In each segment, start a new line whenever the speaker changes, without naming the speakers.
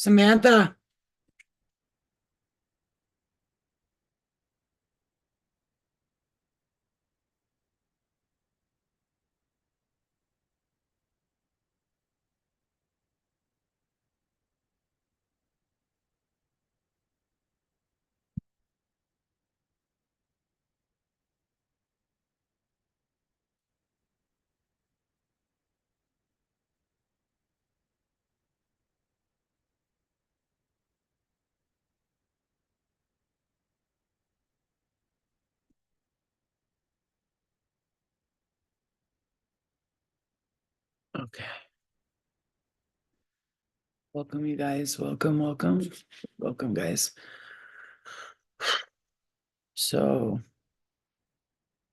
Samantha. Okay. Welcome, you guys. Welcome, welcome. Welcome, guys. So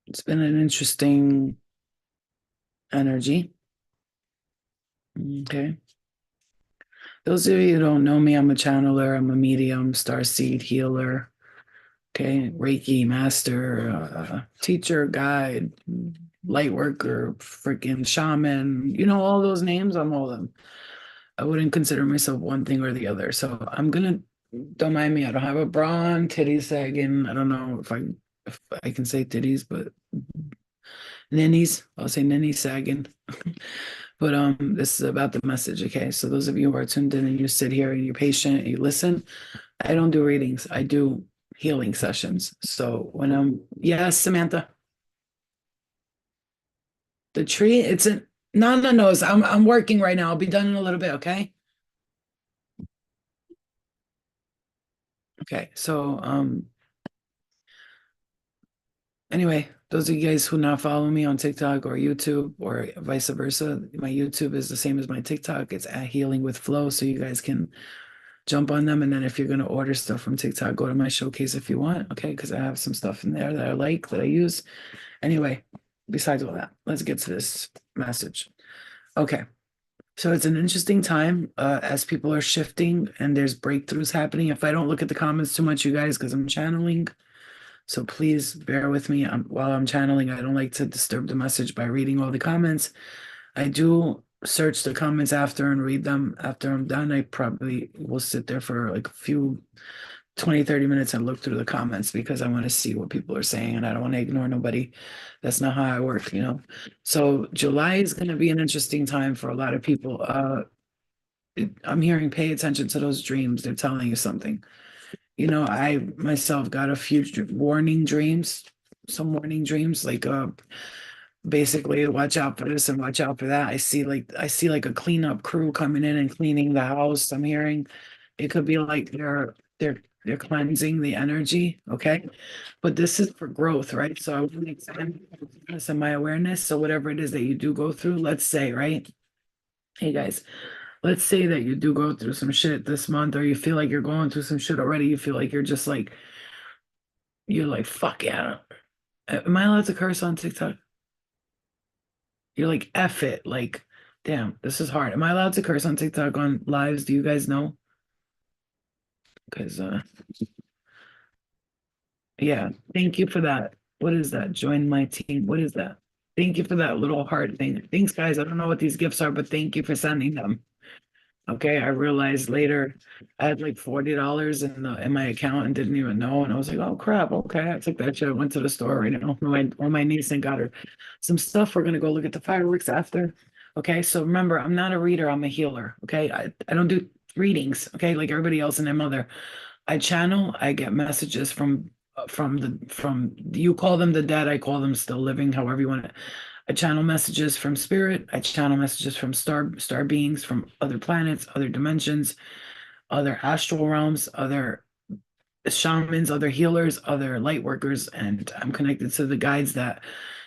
it's been an interesting energy. Okay. Those of you who don't know me, I'm a channeler, I'm a medium, starseed healer. Okay. Reiki master, teacher, guide, light worker, freaking shaman, all those names, I'm all of them. I wouldn't consider myself one thing or the other. So don't mind me, I don't have a bra on, titties sagging. I don't know if I can say titties, but ninnies, I'll say ninnies sagging. But this is about the message, okay? So those of you who are tuned in and you sit here and you're patient and you listen, I don't do readings, I do healing sessions. So when yes, Samantha, the tree, it's a no. I'm working right now. I'll be done in a little bit, okay? Okay, so anyway, those of you guys who not follow me on TikTok or YouTube or vice versa, my YouTube is the same as my TikTok. It's at Healing with Flow, so you guys can jump on them. And then if you're going to order stuff from TikTok, go to my showcase if you want, okay? Because I have some stuff in there that I like that I use. Anyway, besides all that, let's get to this message. Okay. So it's an interesting time as people are shifting and there's breakthroughs happening. If I don't look at the comments too much, you guys, because I'm channeling, so please bear with me while I'm channeling. I don't like to disturb the message by reading all the comments. I do search the comments after and read them after I'm done. I probably will sit there for like a few 20, 30 minutes and look through the comments because I want to see what people are saying and I don't want to ignore nobody. That's not how I work. So July is going to be an interesting time for a lot of people. I'm hearing pay attention to those dreams. They're telling you something. I myself got a few warning dreams, some warning dreams, like basically watch out for this and watch out for that. I see like a cleanup crew coming in and cleaning the house. I'm hearing it could be like they're cleansing the energy, okay? But this is for growth, right? So I want to expand this in my awareness. So whatever it is that you do go through, let's say, right? Hey guys, let's say that you do go through some shit this month, or you feel like you're going through some shit already. You feel like you're like, fuck yeah. Am I allowed to curse on TikTok? You're like, F it. Like, damn, this is hard. Am I allowed to curse on TikTok on lives? Do you guys know? Because, yeah, thank you for that. What is that? Join my team. What is that? Thank you for that little heart thing. Thanks, guys. I don't know what these gifts are, but thank you for sending them. Okay, I realized later I had like $40 in my account and didn't even know. And I was like, oh crap, okay. I took that shit. I went to the store right now. My niece and got her some stuff. We're gonna go look at the fireworks after. Okay, so remember, I'm not a reader, I'm a healer. Okay. I don't do readings, okay, like everybody else and their mother. I channel, I get messages from you call them the dead, I call them still living, however you want to. I channel messages from spirit. I channel messages from star beings, from other planets, other dimensions, other astral realms, other shamans, other healers, other light workers, and I'm connected to the guides that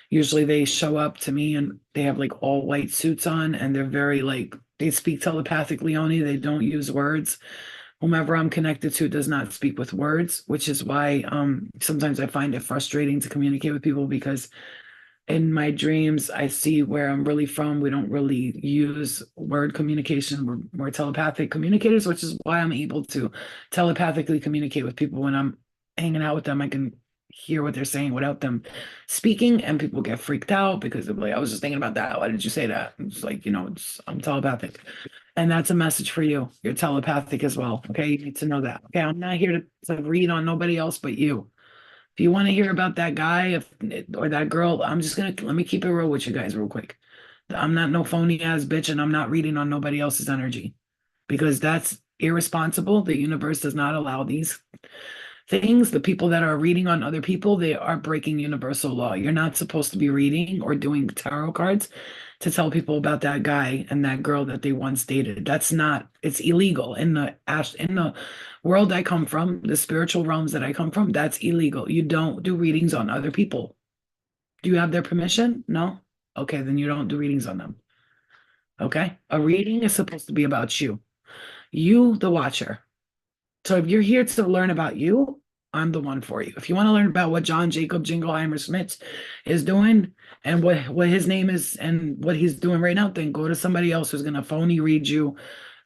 usually they show up to me and they have like all white suits on and they're very like they speak telepathically only. They don't use words. Whomever I'm connected to does not speak with words, which is why sometimes I find it frustrating to communicate with people because in my dreams, I see where I'm really from. We don't really use word communication. We're more telepathic communicators, which is why I'm able to telepathically communicate with people when I'm hanging out with them. I can hear what they're saying without them speaking, and people get freaked out because they're like, I was just thinking about that. Why did you say that? It's like, I'm telepathic. And that's a message for you. You're telepathic as well. Okay. You need to know that. Okay. I'm not here to read on nobody else but you. If you want to hear about that guy or that girl, let me keep it real with you guys real quick. I'm not no phony ass bitch, and I'm not reading on nobody else's energy because that's irresponsible. The universe does not allow these things. The people that are reading on other people, they are breaking universal law. You're not supposed to be reading or doing tarot cards to tell people about that guy and that girl that they once dated. That's not, it's illegal in the world I come from, the spiritual realms that I come from, that's illegal. You don't do readings on other people. Do you have their permission? No? Okay, then you don't do readings on them. Okay? A reading is supposed to be about you, the watcher. So if you're here to learn about you, I'm the one for you. If you want to learn about what John Jacob Jingleheimer Schmitz is doing and what his name is and what he's doing right now, then go to somebody else who's going to phony read you,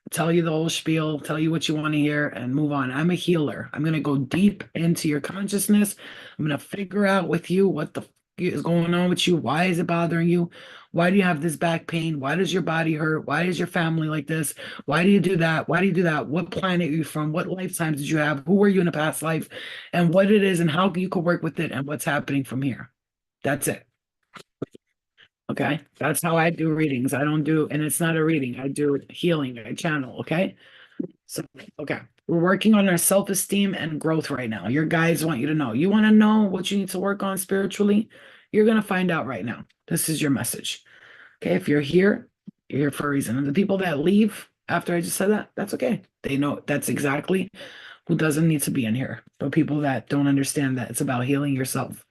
tell you the whole spiel, tell you what you want to hear, and move on. I'm a healer. I'm going to go deep into your consciousness. I'm going to figure out with you what the is going on with you. Why is it bothering you? Why do you have this back pain? Why does your body hurt? Why is your family like this? Why do you do that? Why do you do that? What planet are you from? What lifetimes did you have? Who were you in a past life? And what it is and how you could work with it and what's happening from here. That's it. Okay. That's how I do readings. I don't do, and it's not a reading. I do healing. I channel. Okay. So, okay. We're working on our self-esteem and growth right now. Your guides want you to know. You want to know what you need to work on spiritually? You're going to find out right now. This is your message. Okay. If you're here for a reason. And the people that leave after I just said that, that's okay. They know that's exactly who doesn't need to be in here. But people that don't understand that it's about healing yourself,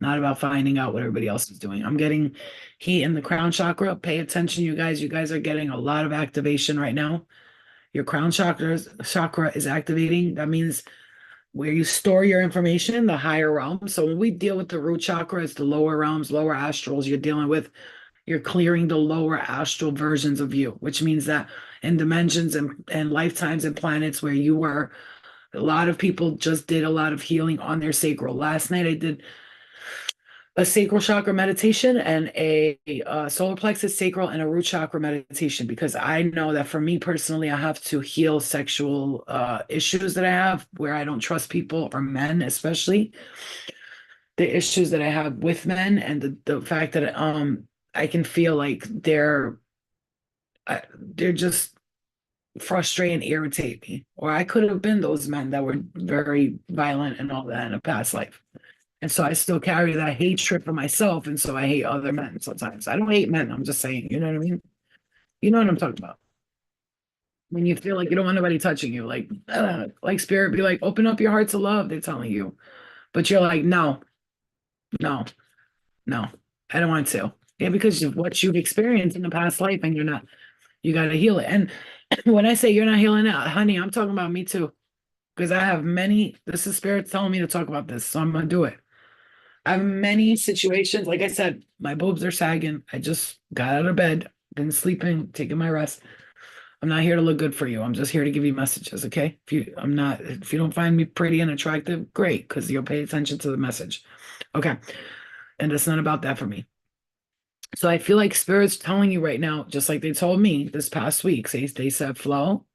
not about finding out what everybody else is doing. I'm getting heat in the crown chakra. Pay attention, you guys. You guys are getting a lot of activation right now. Your crown chakra is activating. That means where you store your information, the higher realms. So when we deal with the root chakra, it's the lower realms, lower astrals you're dealing with. You're clearing the lower astral versions of you, which means that in dimensions and lifetimes and planets where you were, a lot of people just did a lot of healing on their sacral. Last night I did a sacral chakra meditation and a solar plexus sacral and a root chakra meditation because I know that for me personally, I have to heal sexual issues that I have where I don't trust people or men, especially the issues that I have with men and the fact that I can feel like they're just frustrate and irritate me. Or I could have been those men that were very violent and all that in a past life. And so I still carry that hatred for myself. And so I hate other men sometimes. I don't hate men. I'm just saying, you know what I mean? You know what I'm talking about. When you feel like you don't want nobody touching you, like spirit be like, open up your heart to love, they're telling you. But you're like, no, no, no, I don't want to. Yeah, because of what you've experienced in the past life and you got to heal it. And when I say you're not healing it, honey, I'm talking about me too. Because I have this is spirit telling me to talk about this. So I'm going to do it. I have many situations. Like I said, my boobs are sagging. I just got out of bed, been sleeping, taking my rest. I'm not here to look good for you. I'm just here to give you messages, okay? If you don't find me pretty and attractive, great, because you'll pay attention to the message. Okay. And it's not about that for me. So I feel like spirit's telling you right now, just like they told me this past week, they said, Flo,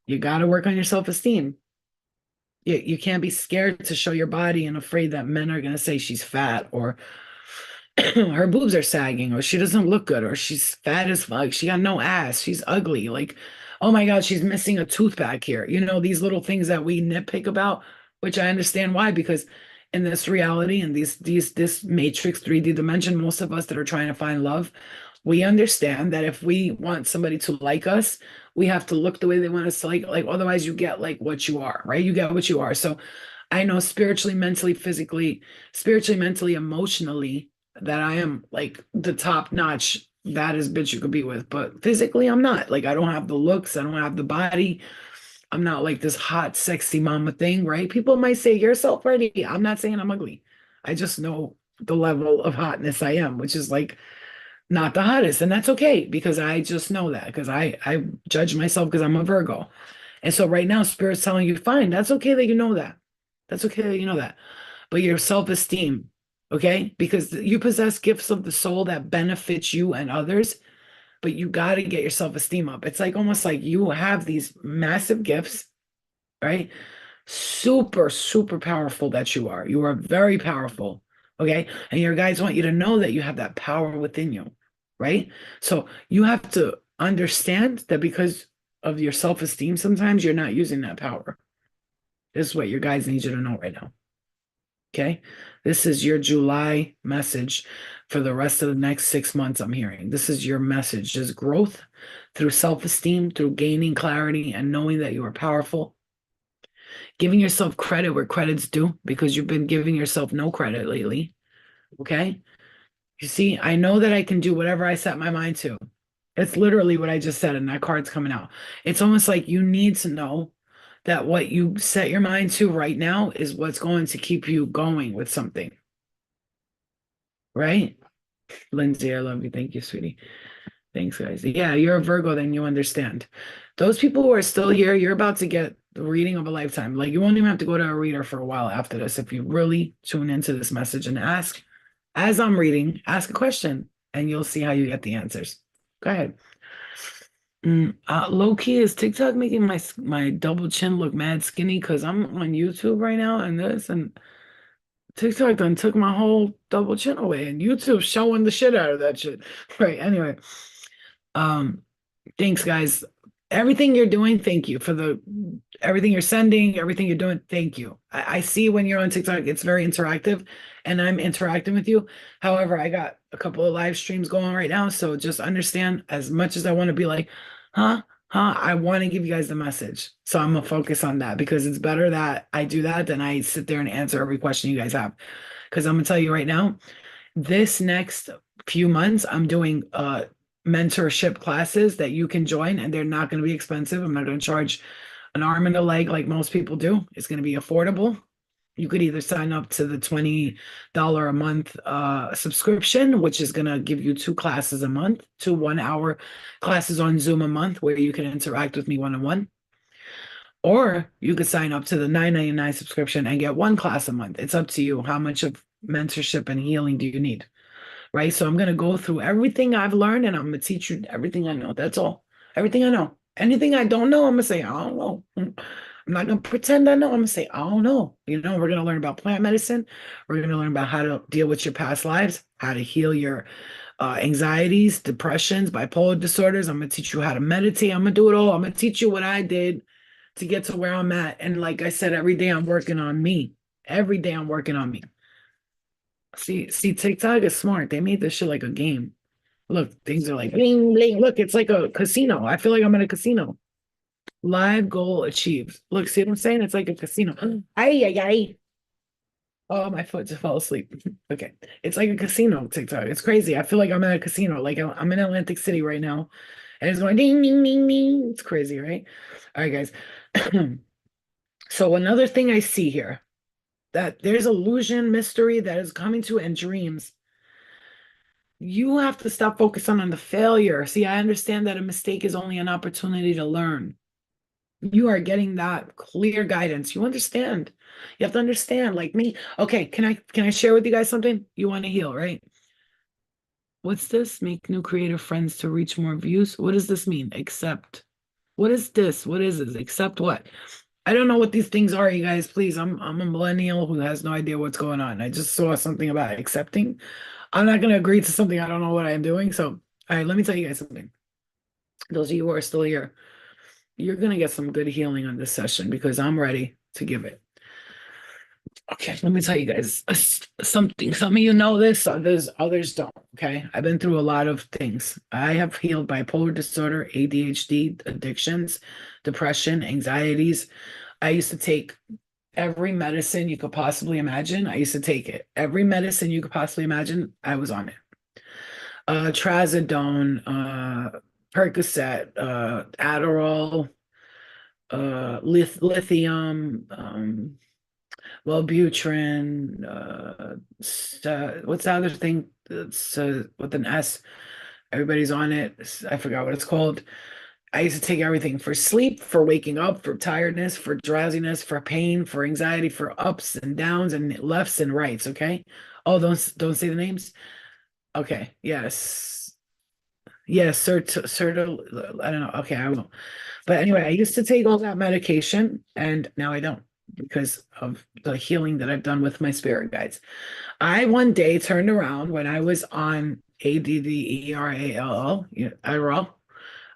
you got to work on your self-esteem. You can't be scared to show your body and afraid that men are going to say she's fat or her boobs are sagging or she doesn't look good or she's fat as fuck. She got no ass. She's ugly. Like, oh my God, she's missing a tooth back here. You know, these little things that we nitpick about, which I understand why, because in this reality and this matrix 3D dimension, most of us that are trying to find love, we understand that if we want somebody to like us, we have to look the way they want us to like otherwise you get like what you are, right? You get what you are. So I know spiritually, mentally, physically, emotionally, that I am like the top notch baddest bitch you could be with. But physically, I'm not. Like I don't have the looks, I don't have the body. I'm not like this hot, sexy mama thing, right? People might say you're so pretty. I'm not saying I'm ugly. I just know the level of hotness I am, which is like not the hottest. And that's okay because I just know that because I judge myself because I'm a Virgo. And so right now, Spirit's telling you, fine, that's okay that you know that. That's okay that you know that. but your self-esteem, okay? Because you possess gifts of the soul that benefits you and others, but you got to get your self-esteem up. It's like almost like you have these massive gifts, right? Super, super powerful that you are. You are very powerful, okay? And your guides want you to know that you have that power within you, right? So you have to understand that because of your self-esteem, sometimes you're not using that power. This is what your guides need you to know right now. Okay. This is your July message for the rest of the next 6 months. I'm hearing this is your message is growth through self-esteem, through gaining clarity and knowing that you are powerful, giving yourself credit where credit's due because you've been giving yourself no credit lately. Okay. You see, I know that I can do whatever I set my mind to. It's literally what I just said, and that card's coming out. It's almost like you need to know that what you set your mind to right now is what's going to keep you going with something, right? Lindsay, I love you. Thank you, sweetie. Thanks, guys. Yeah, you're a Virgo, then you understand. Those people who are still here, you're about to get the reading of a lifetime. Like you won't even have to go to a reader for a while after this. If you really tune into this message and ask, as I'm reading, ask a question and you'll see how you get the answers. Go ahead. Low key, is TikTok making my double chin look mad skinny because I'm on YouTube right now and this and TikTok done took my whole double chin away and YouTube's showing the shit out of that shit. Right. Anyway, um, thanks guys. Everything you're doing, thank you for the everything you're sending, everything you're doing, thank you. I see when you're on TikTok, it's very interactive and I'm interacting with you. However, I got a couple of live streams going right now. So just understand as much as I want to be like, huh? Huh? I want to give you guys the message. So I'm gonna focus on that because it's better that I do that than I sit there and answer every question you guys have. Because I'm gonna tell you right now, this next few months, I'm doing mentorship classes that you can join, and they're not going to be expensive. I'm not going to charge an arm and a leg like most people do. It's going to be affordable. You could either sign up to the $20 a month subscription, which is going to give you 2 classes a month, 2 1-hour classes on Zoom a month where you can interact with me one-on-one. Or you could sign up to the $9.99 subscription and get 1 class a month. It's up to you. How much of mentorship and healing do you need? Right? So I'm going to go through everything I've learned and I'm going to teach you everything I know. That's all. Everything I know. Anything I don't know, I'm going to say, I don't know. I'm not going to pretend I know. I'm going to say, I don't know. You know, we're going to learn about plant medicine. We're going to learn about how to deal with your past lives, how to heal your anxieties, depressions, bipolar disorders. I'm going to teach you how to meditate. I'm going to do it all. I'm going to teach you what I did to get to where I'm at. And like I said, every day I'm working on me. Every day I'm working on me. See, TikTok is smart. They made this shit like a game. Look, things are like bling, bling. Look, it's like a casino. I feel like I'm in a casino. Live goal achieved. Look, see what I'm saying? It's like a casino. Ay, ay, ay. Oh, my foot just fell asleep. Okay. It's like a casino, TikTok. It's crazy. I feel like I'm at a casino. Like I'm in Atlantic City right now. And it's going ding, ding, ding, ding. It's crazy, right? All right, guys. So another thing I see here, that there's illusion, mystery that is coming to and dreams. You have to stop focusing on the failure. See, I understand that a mistake is only an opportunity to learn. You are getting that clear guidance. You understand. You have to understand, like me. Okay, can I share with you guys something? You want to heal, right? What's this? Make new creative friends to reach more views. What does this mean? Accept. What is this? What is this? Accept what? I don't know what these things are, you guys. Please, I'm a millennial who has no idea what's going on. I just saw something about accepting. I'm not going to agree to something I don't know what I'm doing. So, all right, let me tell you guys something. Those of you who are still here, you're going to get some good healing on this session because I'm ready to give it. Okay, let me tell you guys something. Some of you know this, others don't. Okay, I've been through a lot of things. I have healed bipolar disorder, ADHD, addictions, depression, anxieties. I used to take every medicine you could possibly imagine. I used to take it. Every medicine you could possibly imagine, I was on it. Trazodone, Percocet, Adderall, lithium, Wellbutrin, what's the other thing that's with an S? Everybody's on it. I forgot what it's called. I used to take everything for sleep, for waking up, for tiredness, for drowsiness, for pain, for anxiety, for ups and downs and lefts and rights. Okay. Oh, don't say the names. Okay. Yes. Yes, sir. I don't know. Okay, I won't. But anyway, I used to take all that medication, and now I don't because of the healing that I've done with my spirit guides. I one day turned around when I was on ADDERALL, Adderall.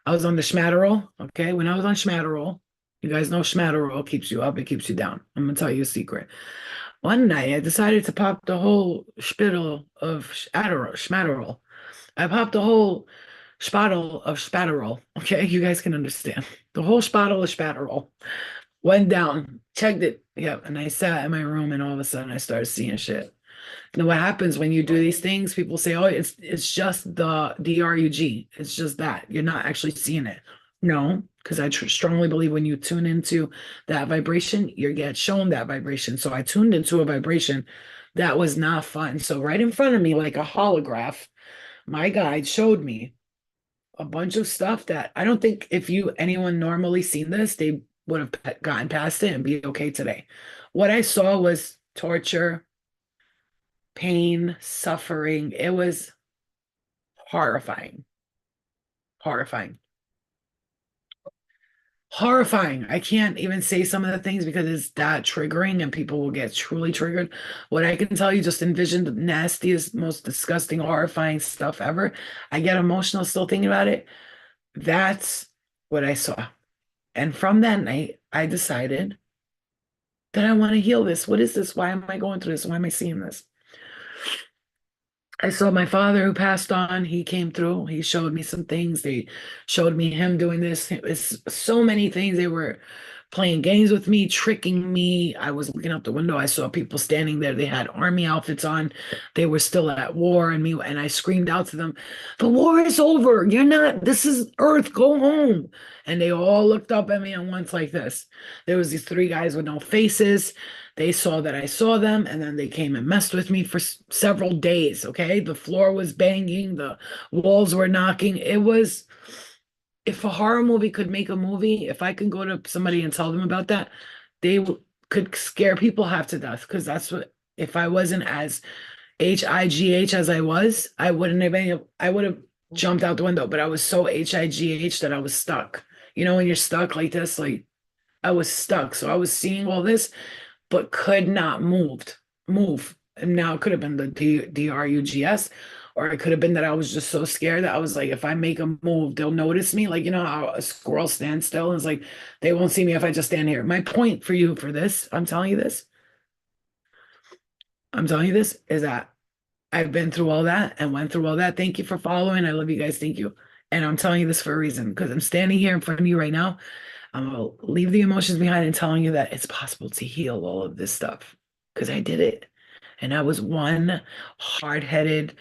I was on the Schmatterall. Okay. When I was on Schmatterall, you guys know Schmatterall keeps you up, it keeps you down. I'm gonna tell you a secret. One night I decided to pop the whole spittle of Adderall, Schmatterall. I popped the whole spottle of Spatterall. Okay, you guys can understand. The whole spottle of Spatterall went down, checked it. Yeah, and I sat in my room, and all of a sudden I started seeing shit. And what happens when you do these things? People say, "Oh, it's just the DRUG. It's just that you're not actually seeing it." No, because I strongly believe when you tune into that vibration, you get shown that vibration. So I tuned into a vibration that was not fun. So right in front of me, like a holograph, my guide showed me a bunch of stuff that I don't think if you anyone normally seen this, they would have gotten past it and be okay today. What I saw was torture, pain, suffering. It was horrifying. Horrifying. Horrifying. I can't even say some of the things because it's that triggering and people will get truly triggered. What I can tell you, just envision the nastiest, most disgusting, horrifying stuff ever. I get emotional still thinking about it. That's what I saw. And from that night, I decided that I want to heal this. What is this? Why am I going through this? Why am I seeing this? I saw my father who passed on. He came through. He showed me some things. They showed me him doing this. It was so many things. They were playing games with me, tricking me. I was looking out the window. I saw people standing there. They had army outfits on. They were still at war, and I screamed out to them, "The war is over. You're not. This is Earth. Go home." And they all looked up at me and went like this. There was these three guys with no faces. They saw that I saw them, and then they came and messed with me for several days. Okay. The floor was banging, the walls were knocking. It was, if a horror movie could make a movie, if I could go to somebody and tell them about that, they could scare people half to death. Because that's what, if I wasn't as HIGH as I was, I wouldn't have been, I would have jumped out the window, but I was so HIGH that I was stuck. You know, when you're stuck like this, like I was stuck. So I was seeing all this but could not move. And now it could have been the DRUGS, or it could have been that I was just so scared that I was like, if I make a move, they'll notice me. Like, you know how a squirrel stands still and it's like, they won't see me if I just stand here. My point for you for this, I'm telling you this, is that I've been through all that and went through all that. Thank you for following. I love you guys. Thank you. And I'm telling you this for a reason because I'm standing here in front of you right now. I'm gonna leave the emotions behind and telling you that it's possible to heal all of this stuff because I did it. And I was one hard-headed,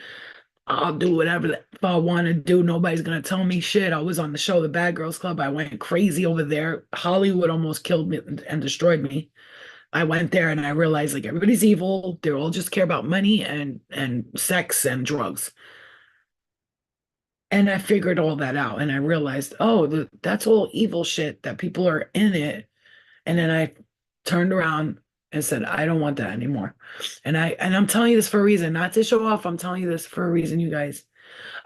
I'll do whatever if I want to do. Nobody's gonna tell me shit. I was on the show, The Bad Girls Club. I went crazy over there. Hollywood almost killed me and destroyed me. I went there and I realized like everybody's evil. They all just care about money and sex and drugs. And I figured all that out and I realized, oh, that's all evil shit that people are in it. And then I turned around and said, I don't want that anymore. And I'm telling you this for a reason, not to show off. I'm telling you this for a reason, you guys.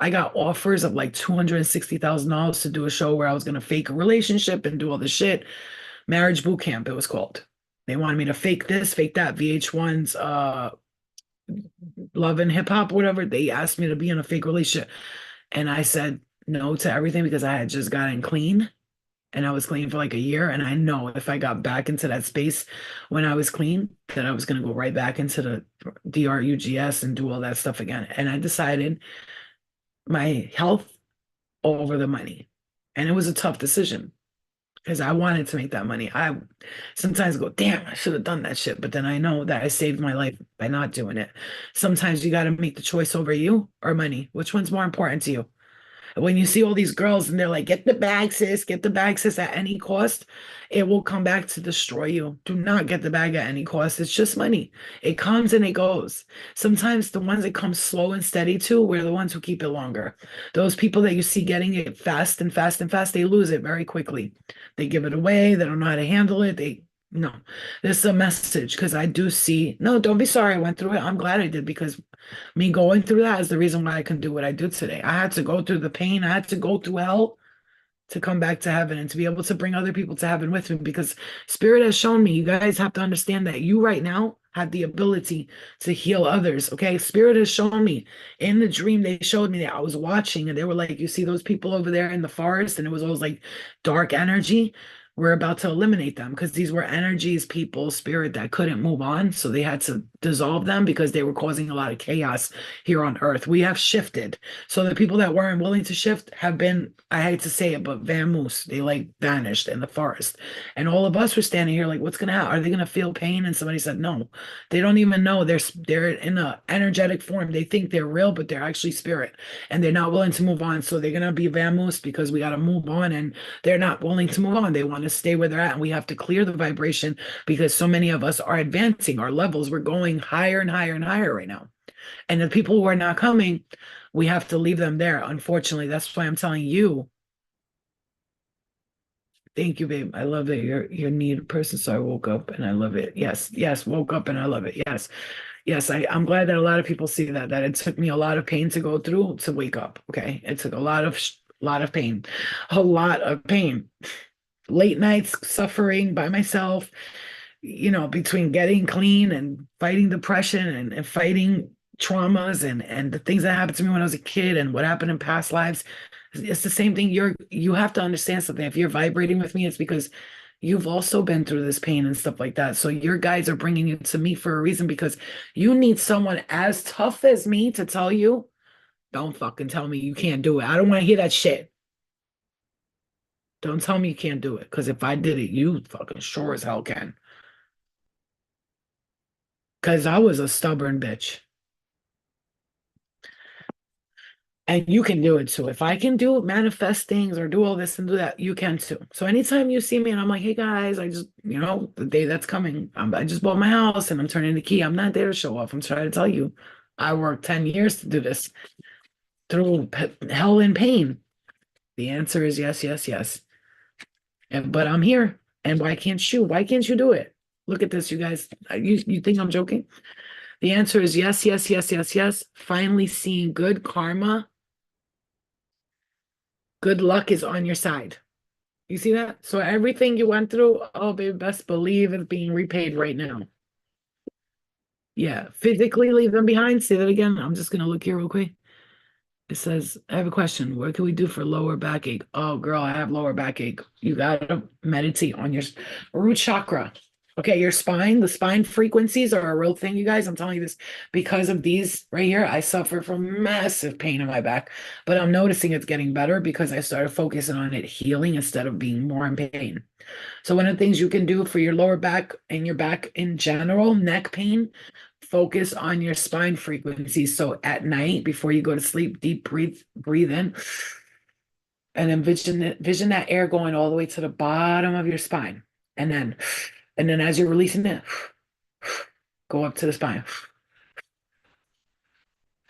I got offers of like $260,000 to do a show where I was gonna fake a relationship and do all this shit. Marriage Boot Camp, it was called. They wanted me to fake this, fake that. VH1's Love and Hip Hop, whatever. They asked me to be in a fake relationship. And I said no to everything because I had just gotten clean and I was clean for like a year. And I know if I got back into that space when I was clean, that I was going to go right back into the DRUGS and do all that stuff again. And I decided my health over the money. And it was a tough decision because I wanted to make that money. I sometimes go, damn, I should have done that shit. But then I know that I saved my life by not doing it. Sometimes you got to make the choice over you or money. Which one's more important to you? When you see all these girls and they're like, get the bag, sis, get the bag, sis, at any cost, it will come back to destroy you. Do not get the bag at any cost. It's just money. It comes and it goes. Sometimes the ones that come slow and steady too, we're the ones who keep it longer. Those people that you see getting it fast and fast and fast, they lose it very quickly. They give it away. They don't know how to handle it. No, this is a message because I do see, no, don't be sorry I went through it. I'm glad I did because me going through that is the reason why I can do what I do today. I had to go through the pain. I had to go through hell to come back to heaven and to be able to bring other people to heaven with me because Spirit has shown me. You guys have to understand that you right now have the ability to heal others. Okay. Spirit has shown me in the dream, they showed me that I was watching and they were like, you see those people over there in the forest, and it was always like dark energy. We're about to eliminate them because these were energies, people, spirit that couldn't move on. So they had to dissolve them because they were causing a lot of chaos here on earth. We have shifted. So the people that weren't willing to shift have been, I hate to say it, but vamoose. They like vanished in the forest. And all of us were standing here like, what's gonna happen? Are they gonna feel pain? And somebody said, no, they don't even know. They're in a energetic form. They think they're real, but they're actually spirit. And they're not willing to move on. So they're gonna be vamoose because we gotta move on, and they're not willing to move on. They want to stay where they're at. And we have to clear the vibration because so many of us are advancing our levels. We're going higher and higher and higher right now. And the people who are not coming, we have to leave them there. Unfortunately, that's why I'm telling you. Thank you, babe. I love it. You're a needed person. So I woke up and I love it. Yes, yes, woke up and I love it. Yes. Yes, I'm glad that a lot of people see that it took me a lot of pain to go through to wake up. Okay. It took a lot of pain. A lot of pain. Late nights suffering by myself, between getting clean and fighting depression and fighting traumas and the things that happened to me when I was a kid and what happened in past lives. It's the same thing. You have to understand something. If you're vibrating with me, it's because you've also been through this pain and stuff like that. So your guides are bringing you to me for a reason because you need someone as tough as me to tell you, don't fucking tell me you can't do it. I don't want to hear that shit. Don't tell me you can't do it. Because if I did it, you fucking sure as hell can. Because I was a stubborn bitch. And you can do it too. If I can do manifest things or do all this and do that, you can too. So anytime you see me and I'm like, hey guys, I just, the day that's coming, I just bought my house and I'm turning the key. I'm not there to show off. I'm trying to tell you, I worked 10 years to do this through hell and pain. The answer is yes, yes, yes. But I'm here. And why can't you? Why can't you do it? Look at this, you guys. You think I'm joking? The answer is yes, yes, yes, yes, yes. Finally seeing good karma. Good luck is on your side. You see that? So everything you went through, oh, baby, best believe is being repaid right now. Yeah, physically leave them behind. Say that again. I'm just gonna look here real quick. It says, I have a question. What can we do for lower backache? Oh, girl, I have lower backache. You gotta meditate on your root chakra. Okay, your spine, the spine frequencies are a real thing, you guys. I'm telling you this because of these right here. I suffer from massive pain in my back, but I'm noticing it's getting better because I started focusing on it healing instead of being more in pain. So one of the things you can do for your lower back and your back in general, neck pain, focus on your spine frequencies. So at night, before you go to sleep, deep breathe in, and then vision that air going all the way to the bottom of your spine. And then as you're releasing it, go up to the spine.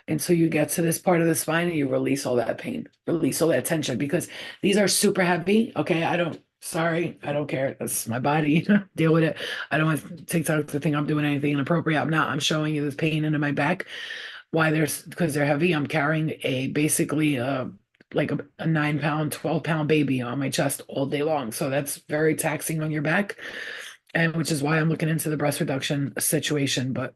And so you get to this part of the spine and you release all that pain, release all that tension because these are super heavy. Okay. Sorry, I don't care. That's my body. Deal with it. I don't want TikTok to think I'm doing anything inappropriate. I'm not. I'm showing you this pain into my back. Why because they're heavy. I'm carrying basically like a 9 pound, 12 pound baby on my chest all day long. So that's very taxing on your back. And which is why I'm looking into the breast reduction situation. But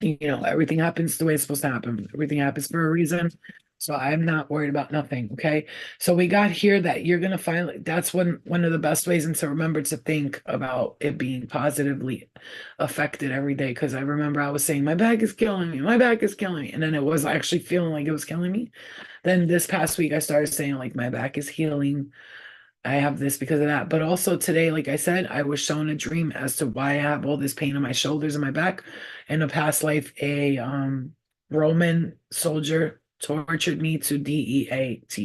everything happens the way it's supposed to happen. Everything happens for a reason. So I'm not worried about nothing. Okay. So we got here that you're gonna finally, that's one of the best ways, and to remember to think about it being positively affected every day. Cause I remember I was saying, my back is killing me, my back is killing me. And then it was actually feeling like it was killing me. Then this past week I started saying like my back is healing. I have this because of that. But also today, like I said, I was shown a dream as to why I have all this pain in my shoulders and my back. In a past life, a Roman soldier tortured me to death.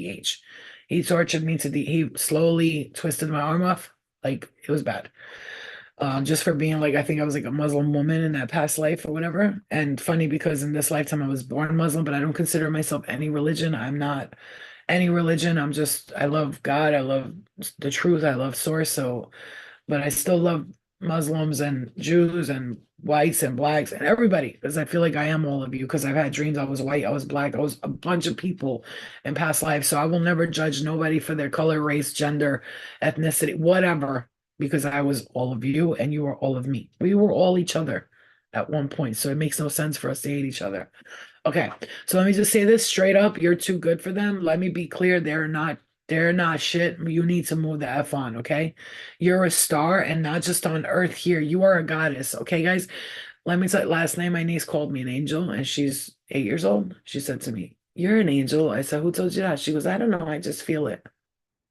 He tortured me to he slowly twisted my arm off. Like it was bad. Just for being like, I think I was like a Muslim woman in that past life or whatever. And funny because in this lifetime I was born Muslim, but I don't consider myself any religion. I'm not any religion. I'm just, I love God. I love the truth. I love source. So, but I still love Muslims and Jews and whites and blacks and everybody because I feel like I am all of you because I've had dreams I was white, I was black, I was a bunch of people in past lives. So I will never judge nobody for their color, race, gender, ethnicity, whatever, because I was all of you and you were all of me. We were all each other at one point. So it makes no sense for us to hate each other. Okay, so let me just say this straight up. You're too good for them. Let me be clear. They're not shit. You need to move the F on, okay? You're a star and not just on earth here. You are a goddess, okay, guys? Let me tell you, last night my niece called me an angel and she's 8 years old. She said to me, "You're an angel." I said, "Who told you that?" She goes, "I don't know. I just feel it."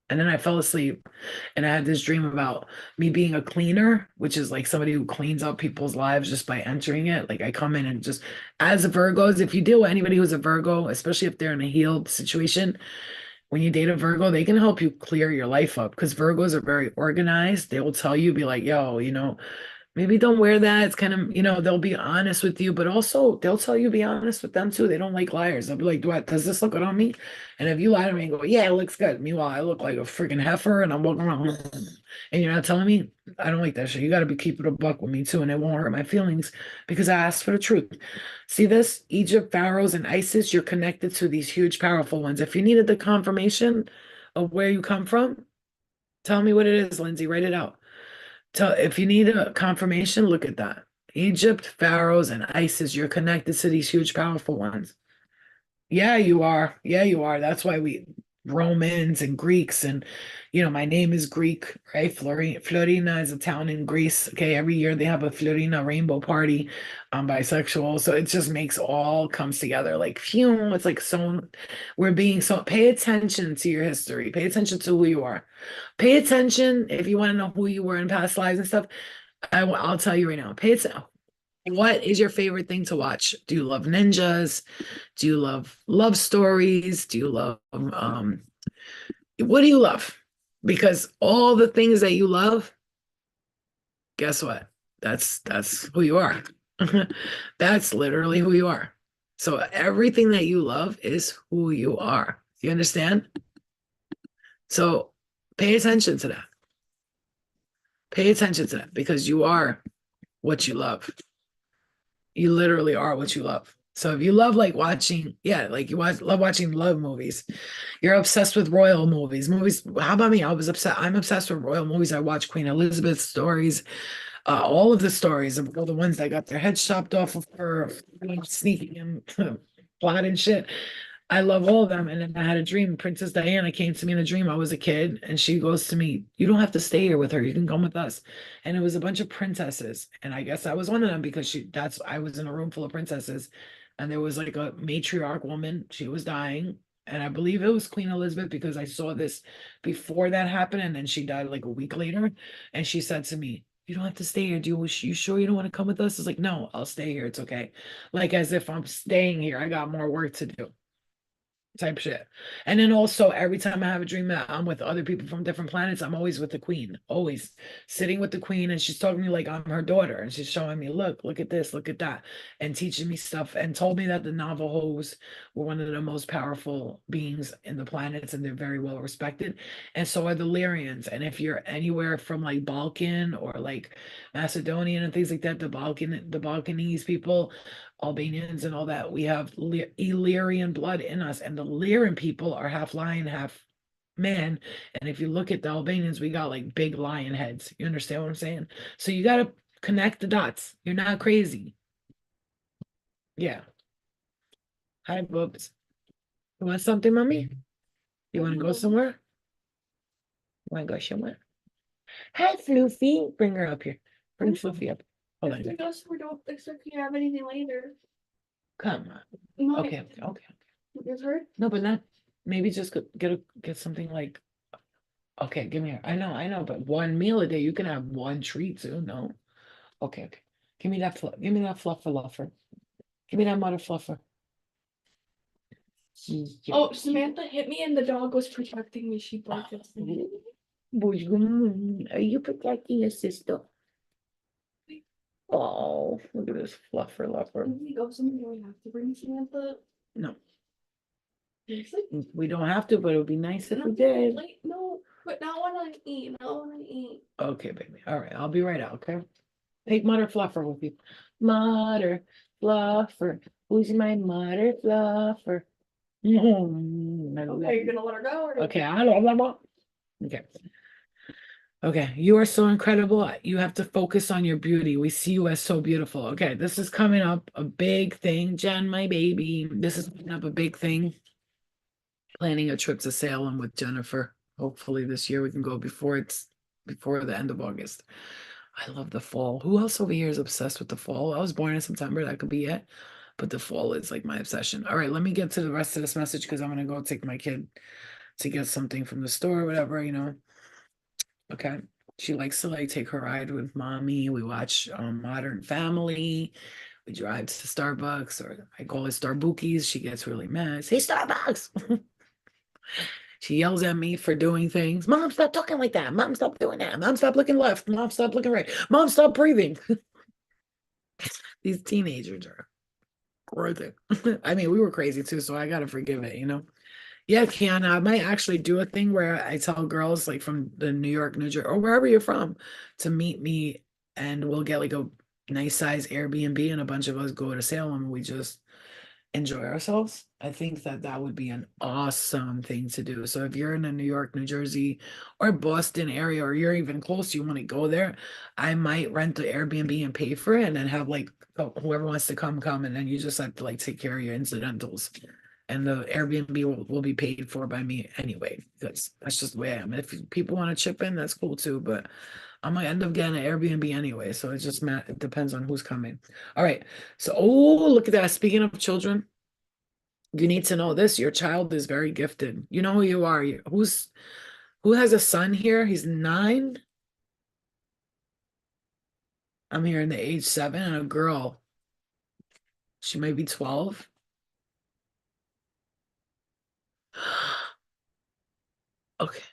And then I fell asleep and I had this dream about me being a cleaner, which is like somebody who cleans up people's lives just by entering it. Like I come in and just, as a Virgos, if you deal with anybody who's a Virgo, especially if they're in a healed situation, when you date a Virgo, they can help you clear your life up because Virgos are very organized. They will tell you, be like, yo, maybe don't wear that. It's kind of, they'll be honest with you, but also they'll tell you be honest with them too. They don't like liars. They'll be like, does this look good on me? And if you lie to me and go, yeah, it looks good. Meanwhile, I look like a freaking heifer and I'm walking around and you're not telling me, I don't like that shit. You got to be keeping a buck with me too. And it won't hurt my feelings because I asked for the truth. See this? Egypt, pharaohs, and Isis, you're connected to these huge, powerful ones. If you needed the confirmation of where you come from, tell me what it is, Lindsay. Write it out. If you need a confirmation, look at that. Egypt, pharaohs, and Isis, you're connected to these huge, powerful ones. Yeah, you are. Yeah, you are. That's why we Romans and Greeks and my name is Greek, right? Florina is a town in Greece. Okay, every year they have a Florina rainbow party. I'm bisexual, so it just makes all comes together. Like, phew, it's like so we're being so pay attention to your history, pay attention to who you are. Pay attention if you want to know who you were in past lives and stuff. I'll tell you right now. Pay attention. What is your favorite thing to watch? Do you love ninjas? Do you love stories? Do you love what do you love? Because all the things that you love, guess what? That's who you are. That's literally who you are. So everything that you love is who you are. You understand? So pay attention to that. Pay attention to that because you are what you love. You literally are what you love. So if you love like watching, yeah, like love watching love movies, you're obsessed with royal movies. How about me? I'm obsessed with royal movies. I watch Queen Elizabeth stories, all of the stories of all the ones that got their heads chopped off of her, sneaking and plot and shit. I love all of them. And then I had a dream. Princess Diana came to me in a dream. I was a kid, and she goes to me, "You don't have to stay here with her. You can come with us." And it was a bunch of princesses. And I guess I was one of them because I was in a room full of princesses. And there was like a matriarch woman. She was dying. And I believe it was Queen Elizabeth because I saw this before that happened. And then she died like a week later. And she said to me, "You don't have to stay here. You sure you don't want to come with us?" It's like, "No, I'll stay here. It's okay." Like as if I'm staying here. I got more work to do type shit. And then also every time I have a dream that I'm with other people from different planets, I'm always with the queen, always sitting with the queen. And she's talking to me like I'm her daughter. And she's showing me, look at this, look at that, and teaching me stuff and told me that the Navajos were one of the most powerful beings in the planets and they're very well respected. And so are the Lyrians. And if you're anywhere from like Balkan or like Macedonian and things like that, the Balkanese people, Albanians and all that, we have Illyrian blood in us, and the Lyrian people are half lion, half man. And if you look at the Albanians, we got like big lion heads. You understand what I'm saying? So you got to connect the dots. You're not crazy. Yeah. Hi, Bubs. You want something, mommy? You want to go somewhere? You want to go somewhere? Hi, Floofy. Bring her up here. Bring Floofy up. Hold on.
We don't expect you to have anything later.
Come on.
No,
Okay.
Is her?
No, but not. Maybe just get something like. Okay, give me. I know, but one meal a day. You can have one treat too. No. Okay. Give me that. Give me that fluffer luffer. Give me that mother fluffer.
Oh, Samantha hit me and the dog was protecting me. She barked at me.
Are you protecting your sister? Oh, look at this fluffer luffer.
When we go somewhere, we have to bring Samantha.
No,
Seriously?
we don't have to, but it would be nice if we
No,
did.
like, no, but not when I eat. Not when I eat.
Okay, baby. All right, I'll be right out, okay? Take Mutter Fluffer with you. Mutter Fluffer. Who's my Mutter Fluffer?
Okay, you're gonna let her go? Or
Okay, I love. Okay. Okay, you are so incredible. You have to focus on your beauty. We see you as so beautiful. Okay, this is coming up a big thing, Jen, my baby. This is coming up a big thing. Planning a trip to Salem with Jennifer. Hopefully this year we can go before the end of August. I love the fall. Who else over here is obsessed with the fall? I was born in September. That could be it. But the fall is like my obsession. All right, let me get to the rest of this message because I'm gonna go take my kid to get something from the store, whatever, Okay. She likes to like take her ride with mommy. We watch Modern Family. We drive to Starbucks, or I call it Starbukis. She gets really mad. Say Starbucks. She yells at me for doing things. Mom, stop talking like that. Mom, stop doing that. Mom, stop looking left. Mom, stop looking right. Mom, stop breathing. These teenagers are crazy. I mean, we were crazy too, so I gotta forgive it. Yeah, Kiana, I might actually do a thing where I tell girls like from the New York, New Jersey, or wherever you're from to meet me, and we'll get like a nice size Airbnb and a bunch of us go to Salem and we just enjoy ourselves. I think that that would be an awesome thing to do. So if you're in the New York, New Jersey, or Boston area, or you're even close, you want to go there, I might rent the Airbnb and pay for it and then have like whoever wants to come, and then you just have to like take care of your incidentals. And the Airbnb will be paid for by me anyway, because that's just the way I am. If people want to chip in, that's cool too. But I might end up getting an Airbnb anyway. So it depends on who's coming. All right. So, oh, look at that. Speaking of children, you need to know this. Your child is very gifted. You know who you are. Who has a son here? He's 9. I'm hearing the age 7, and a girl. She might be 12. Okay.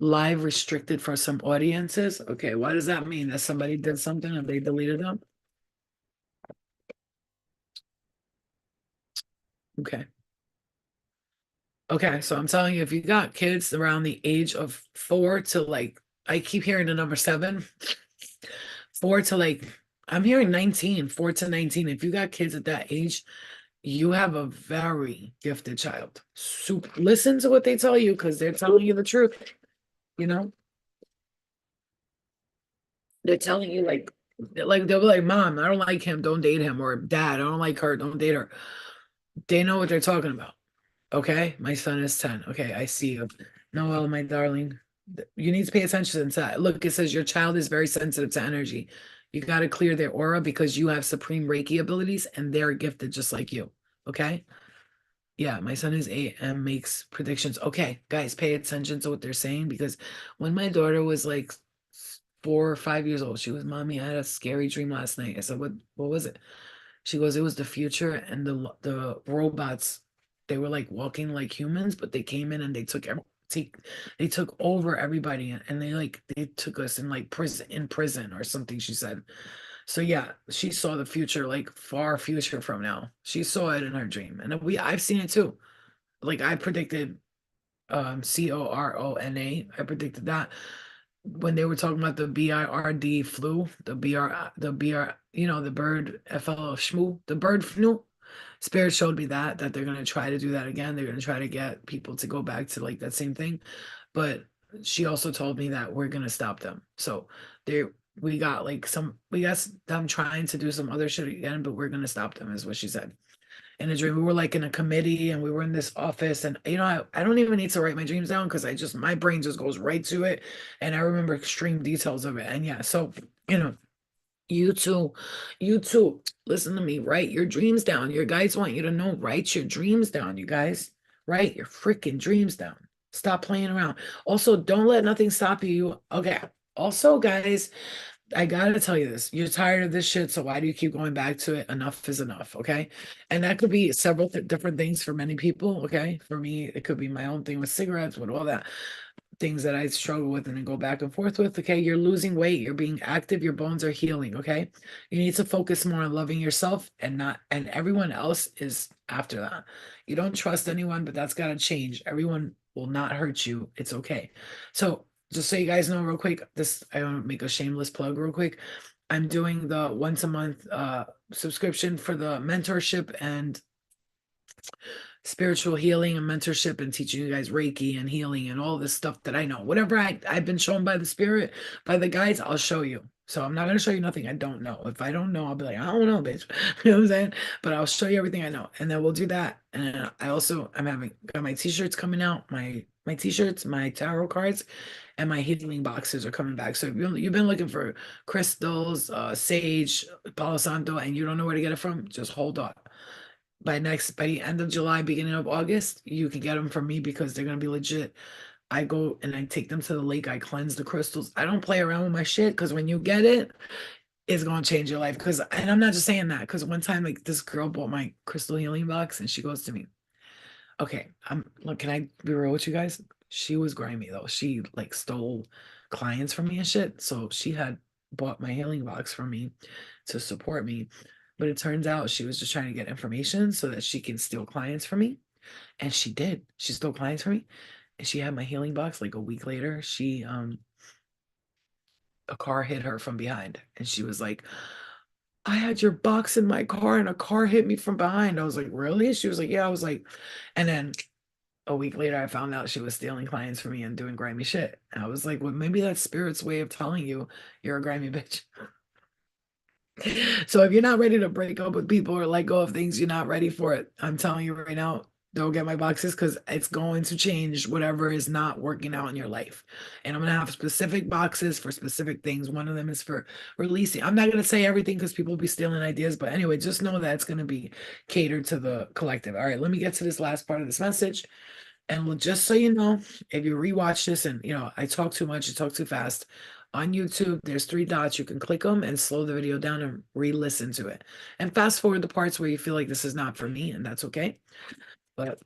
Live restricted for some audiences. Okay, what does that mean? That somebody did something and they deleted them? Okay. Okay, so I'm telling you, if you got kids around the age of 4 to like, I keep hearing the number 7, 4 to like, I'm hearing 19, 4 to 19. If you got kids at that age, you have a very gifted child. Listen to what they tell you because they're telling you the truth. You know, they're telling you like they'll be like, Mom, I don't like him, don't date him, or Dad, I don't like her, don't date her. They know what they're talking about. Okay, my son is 10. Okay, I see you. Noel, my darling, you need to pay attention to that. Look, it says your child is very sensitive to energy. You got to clear their aura because you have supreme Reiki abilities and they're gifted just like you. Okay. Yeah, my son is 8 and makes predictions. Okay, guys, pay attention to what they're saying because when my daughter was like 4 or 5 years old, she was, Mommy, I had a scary dream last night. I said, what was it? She goes, it was the future and the robots, they were like walking like humans, but they came in and they took over everybody and they took us in prison or something, she said. So yeah, she saw the future, like far future from now. She saw it in her dream. And I've seen it too. Like I predicted CORONA. I predicted that when they were talking about the BIRD flu, the bird FLO shmoo, the bird flu. Spirit showed me that they're gonna try to do that again. They're gonna try to get people to go back to like that same thing. But she also told me that we're gonna stop them. So they we got them trying to do some other shit again, but we're gonna stop them, is what she said. In a dream, we were like in a committee and we were in this office, and I don't even need to write my dreams down because my brain just goes right to it, and I remember extreme details of it. And yeah, so you too, listen to me, write your dreams down. Your guys want you to know, write your dreams down, you guys. Write your freaking dreams down. Stop playing around. Also, don't let nothing stop you. Okay. Also, guys, I gotta tell you this. You're tired of this shit, so why do you keep going back to it? Enough is enough, okay? And that could be several different things for many people, okay? For me, it could be my own thing with cigarettes, with all that things that I struggle with and then go back and forth with. Okay, you're losing weight, you're being active, your bones are healing. Okay, you need to focus more on loving yourself and not, and everyone else is after that. You don't trust anyone, but that's got to change. Everyone will not hurt you. It's okay. So, just so you guys know, real quick, this I want to make a shameless plug, real quick. I'm doing the once a month subscription for the mentorship and spiritual healing and mentorship and teaching you guys Reiki and healing and all this stuff that I know. Whatever I've been shown by the spirit, by the guides, I'll show you. So I'm not going to show you nothing I don't know. If I don't know, I'll be like, I don't know, bitch. You know what I'm saying? But I'll show you everything I know. And then we'll do that. And I also, I'm having got my t-shirts coming out, my t-shirts, my tarot cards, and my healing boxes are coming back. So if you've been looking for crystals, sage, Palo Santo, and you don't know where to get it from, just hold on. By the end of July, beginning of August, you can get them from me because they're gonna be legit. I go and I take them to the lake. I cleanse the crystals. I don't play around with my shit because when you get it, it's gonna change your life. Because and I'm not just saying that because one time like this girl bought my crystal healing box and she goes to me, okay, look, can I be real with you guys? She was grimy though. She like stole clients from me and shit. So she had bought my healing box from me to support me. But it turns out she was just trying to get information so that she can steal clients from me. And she did. She stole clients from me. And she had my healing box like a week later. She a car hit her from behind. And she was like, I had your box in my car and a car hit me from behind. I was like, really? She was like, yeah. I was like, and then a week later, I found out she was stealing clients from me and doing grimy shit. And I was like, well, maybe that's spirit's way of telling you you're a grimy bitch. So if you're not ready to break up with people or let go of things, you're not ready for it. I'm telling you right now, don't get my boxes because it's going to change whatever is not working out in your life. And I'm gonna have specific boxes for specific things. One of them is for releasing. I'm not gonna say everything because people will be stealing ideas, but anyway, just know that it's gonna be catered to the collective. All right, let me get to this last part of this message. And just so you know, if you rewatch this and I talk too much, I talk too fast. On YouTube, there's three dots. You can click them and slow the video down and re-listen to it. And fast forward the parts where you feel like this is not for me, and that's okay. But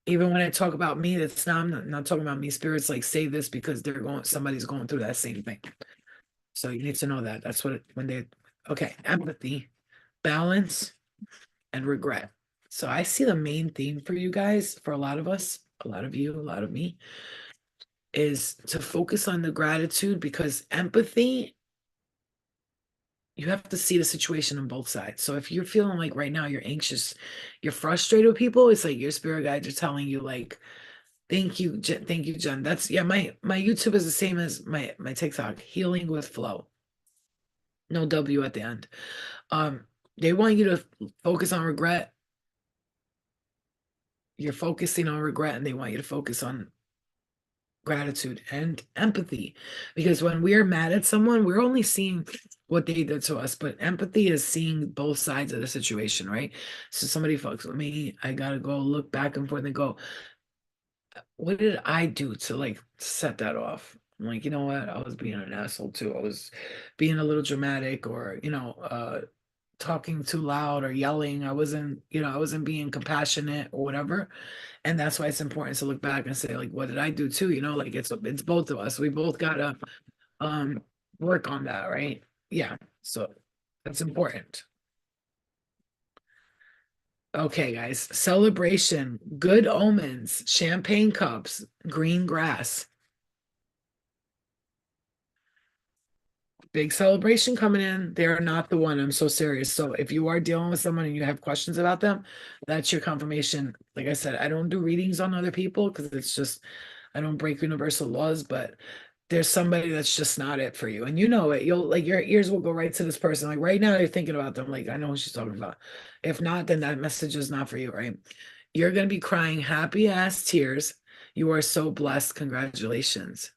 even when I talk about me, that's not I'm not talking about me. Spirits like say this because somebody's going through that same thing. So you need to know that. That's what when they okay, empathy, balance, and regret. So I see the main theme for you guys, for a lot of us, a lot of you, a lot of me, is to focus on the gratitude because empathy, you have to see the situation on both sides. So if you're feeling like right now you're anxious, you're frustrated with people, it's like your spirit guides are telling you like, thank you, thank you, Jen. That's yeah, my YouTube is the same as my TikTok, Healing with Flow. No W at the end. They want you to focus on regret. You're focusing on regret and they want you to focus on gratitude and empathy because when we're mad at someone we're only seeing what they did to us, but empathy is seeing both sides of the situation, right? So somebody fucks with me, I gotta go look back and forth and go, what did I do to like set that off? I'm like, you know what, I was being an asshole too. I was being a little dramatic or talking too loud or yelling. I wasn't being compassionate or whatever. And that's why it's important to look back and say, like, what did I do too? Like it's both of us. We both gotta um work on that, right? Yeah. So that's important. Okay, guys. Celebration, good omens, champagne cups, green grass. Big celebration coming in. They're not the one. I'm so serious. So if you are dealing with someone and you have questions about them, that's your confirmation. Like I said, I don't do readings on other people because it's just I don't break universal laws, but there's somebody that's just not it for you. And you know it. You'll like your ears will go right to this person. Like right now, you're thinking about them. Like, I know what she's talking about. If not, then that message is not for you, right? You're gonna be crying happy ass tears. You are so blessed. Congratulations.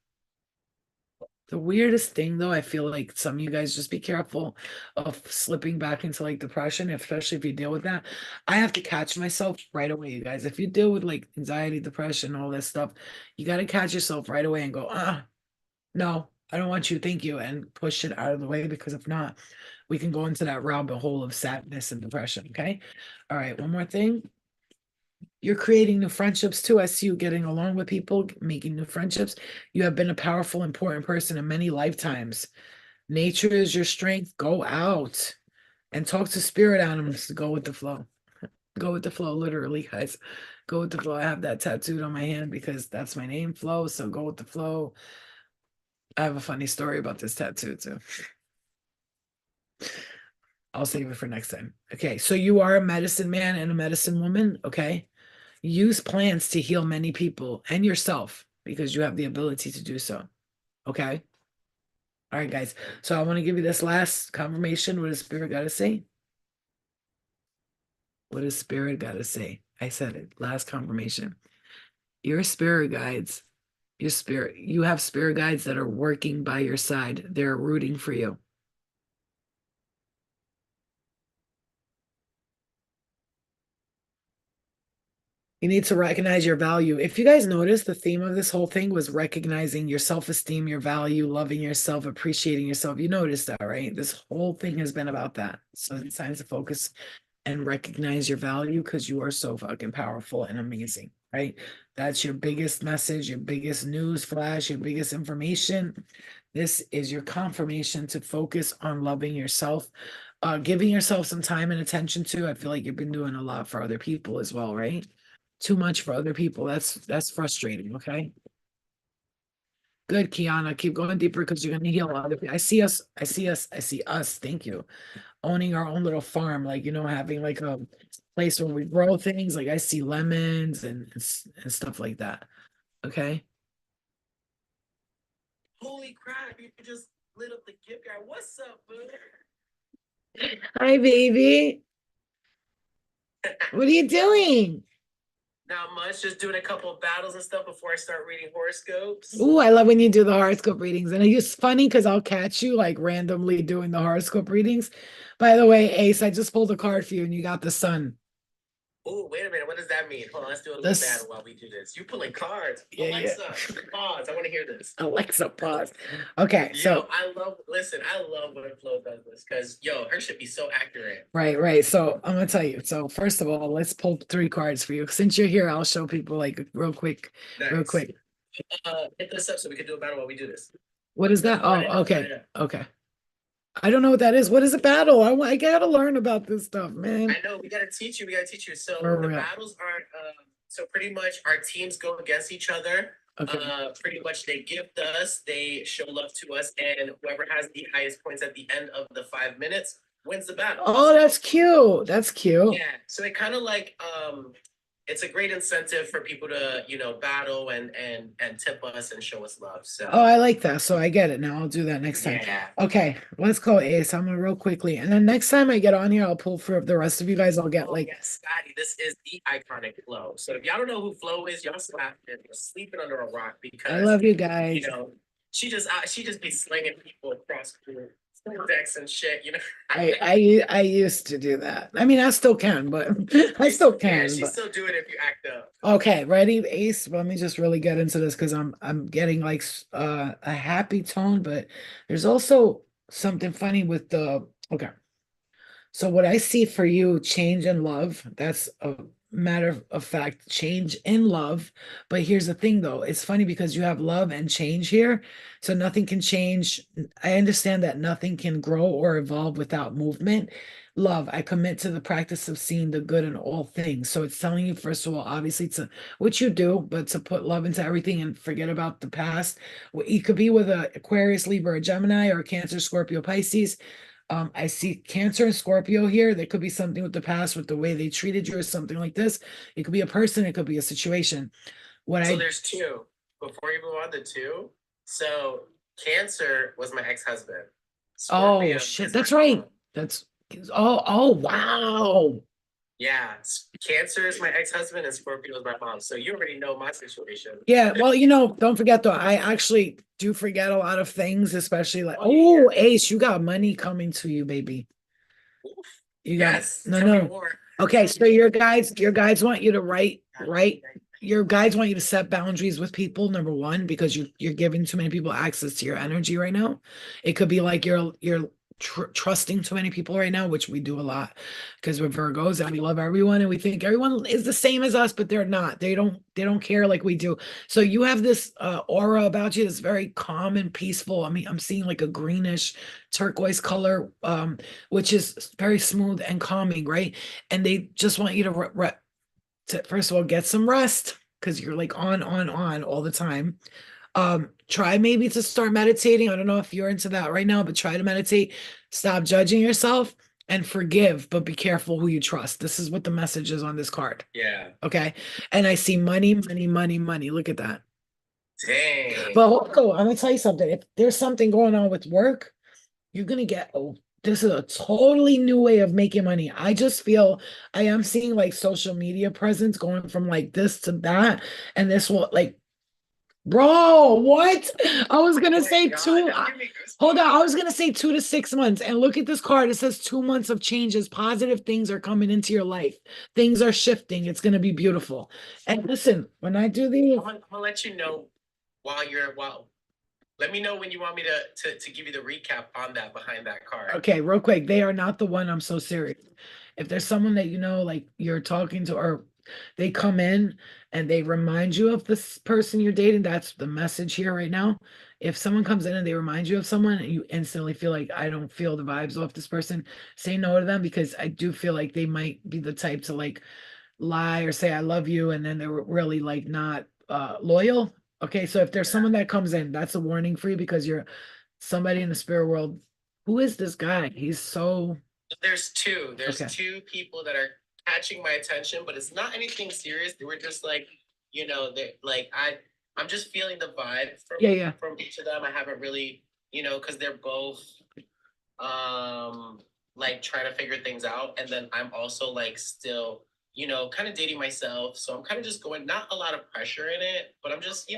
The weirdest thing though, I feel like some of you guys just be careful of slipping back into like depression, especially if you deal with that. I have to catch myself right away, you guys. If you deal with like anxiety, depression, all this stuff, you got to catch yourself right away and go, no, I don't want you to thank you and push it out of the way, because if not, we can go into that rabbit hole of sadness and depression. Okay. All right. One more thing. You're creating new friendships too. I see you getting along with people, making new friendships. You have been a powerful, important person in many lifetimes. Nature is your strength. Go out and talk to spirit animals to go with the flow. Go with the flow, literally, guys. Go with the flow. I have that tattooed on my hand because that's my name, Flow. So go with the flow. I have a funny story about this tattoo too. I'll save it for next time. Okay, so you are a medicine man and a medicine woman. Okay, use plants to heal many people and yourself because you have the ability to do so. Okay. All right, guys. So I want to give you this last confirmation. What does Spirit got to say? What does Spirit got to say? I said it. Last confirmation. Your spirit guides, you have spirit guides that are working by your side. They're rooting for you. You need to recognize your value. If you guys notice, the theme of this whole thing was recognizing your self-esteem, your value, loving yourself, appreciating yourself. You noticed that, right? This whole thing has been about that. So it's time to focus and recognize your value because you are so fucking powerful and amazing, right? That's your biggest message, your biggest news flash, your biggest information. This is your confirmation to focus on loving yourself, giving yourself some time and attention to. I feel like you've been doing a lot for other people as well, right? Too much for other people. That's frustrating. Okay. Good, Kiana. Keep going deeper because you're gonna heal other people. I see us. I see us. I see us. Thank you. Owning our own little farm, like having like a place where we grow things. Like I see lemons and stuff like that. Okay.
Holy crap, you just lit up the gift guy. What's up, bud?
Hi, baby. What are you doing?
Not much, just doing a couple of battles and stuff before I start reading horoscopes.
Ooh, I love when you do the horoscope readings. And it's funny because I'll catch you like randomly doing the horoscope readings. By the way, Ace, I just pulled a card for you and you got the sun.
Oh, wait a minute. What does that mean? Hold on, let's do a little battle while we do this. You pulling cards.
Yeah,
Alexa, pause. I want to hear this.
Alexa, pause. Okay, so
I love when Flo does this because her should be so accurate.
right. So I'm gonna tell you. So first of all, let's pull 3 cards for you. Since you're here, I'll show people like real quick.
Nice.
Real quick.
Hit this up so we can do a battle while we do this.
What is that? Oh, okay. Okay. I don't know what that is. What is a battle? I gotta learn about this stuff, man.
I know we gotta teach you. So the battles are so pretty much our teams go against each other. Okay. Pretty much they gift us, they show love to us, and whoever has the highest points at the end of the 5 minutes wins the battle.
Oh, that's cute. That's cute.
Yeah. So it kind of like it's a great incentive for people to battle and tip us and show us love. So
I like that. So I get it now. I'll do that next time.
Yeah.
Okay, let's go, Ace. I'm gonna real quickly, and then next time I get on here, I'll pull for the rest of you guys. I'll get
yes, Scotty, this is the iconic Flo. So if y'all don't know who Flo is, y'all sleeping under a rock because
I love you guys.
She just be slinging people across decks and shit.
I used to do that. I mean, I still can, but I still can.
Yeah, she's still doing it if you act up.
Okay, ready, Ace? Let me just really get into this because I'm getting like a happy tone, but there's also something funny with the okay. So what I see for you, change and love, that's a matter of fact, change in love. But here's the thing though, it's funny because you have love and change here. So nothing can change. I understand that nothing can grow or evolve without movement. Love, I commit to the practice of seeing the good in all things. So it's telling you, first of all, obviously to which you do, but to put love into everything and forget about the past. It could be with a Aquarius, Libra, or Gemini, or Cancer, Scorpio, Pisces. I see Cancer and Scorpio here. There could be something with the past, with the way they treated you or something like this. It could be a person, it could be a situation.
There's 2. Before you move on to 2, so Cancer was my ex-husband.
Oh shit, that's right. That's wow.
Yeah, Cancer is my ex-husband and Scorpio is my mom. So you already know my situation.
Yeah, well, don't forget though, I actually do forget a lot of things, especially like, Ace, you got money coming to you, baby. You got
no.
Okay, so your guides want you to write your guides want you to set boundaries with people, number one, because you're giving too many people access to your energy right now. It could be like you're trusting too many people right now, which we do a lot because we're Virgos and we love everyone and we think everyone is the same as us, but they're not. They don't care like we do. So you have this aura about you that's very calm and peaceful. I mean, I'm seeing like a greenish turquoise color, which is very smooth and calming, right? And they just want you to first of all get some rest because you're like on all the time. Try maybe to start meditating. I don't know if you're into that right now, but try to meditate. Stop judging yourself and forgive, but be careful who you trust. This is what the message is on this card.
Yeah.
Okay. And I see money, money, money, money. Look at that.
Dang.
But I'm gonna tell you something. If there's something going on with work, you're gonna get this is a totally new way of making money. I just feel I am seeing like social media presence going from like this to that, and this will like, bro, what? I was gonna say two. Hold on, I was gonna say 2 to 6 months, and look at this card. It says 2 months of changes. Positive things are coming into your life. Things are shifting. It's gonna be beautiful. And listen, when I do these,
I'll let you know let me know when you want me to give you the recap on that behind that card.
okay, real quick, they are not the one. I'm so serious. If there's someone that you know, like you're talking to, or they come in and they remind you of this person you're dating, that's the message here right now. If someone comes in and they remind you of someone and you instantly feel like I don't feel the vibes off this person, say no to them, because I do feel like they might be the type to like lie or say I love you and then they're really like not loyal. Okay, so if there's someone that comes in, that's a warning for you because you're somebody in the spirit world. Who is this guy? He's so.
There's two. There's
Okay.
two people that are catching my attention, but it's not anything serious. They were just like, they like I'm just feeling the vibe from
Yeah.
from each of them. I haven't really, because they're both like trying to figure things out. And then I'm also like still, kind of dating myself. So I'm kind of just going, not a lot of pressure in it, but I'm just,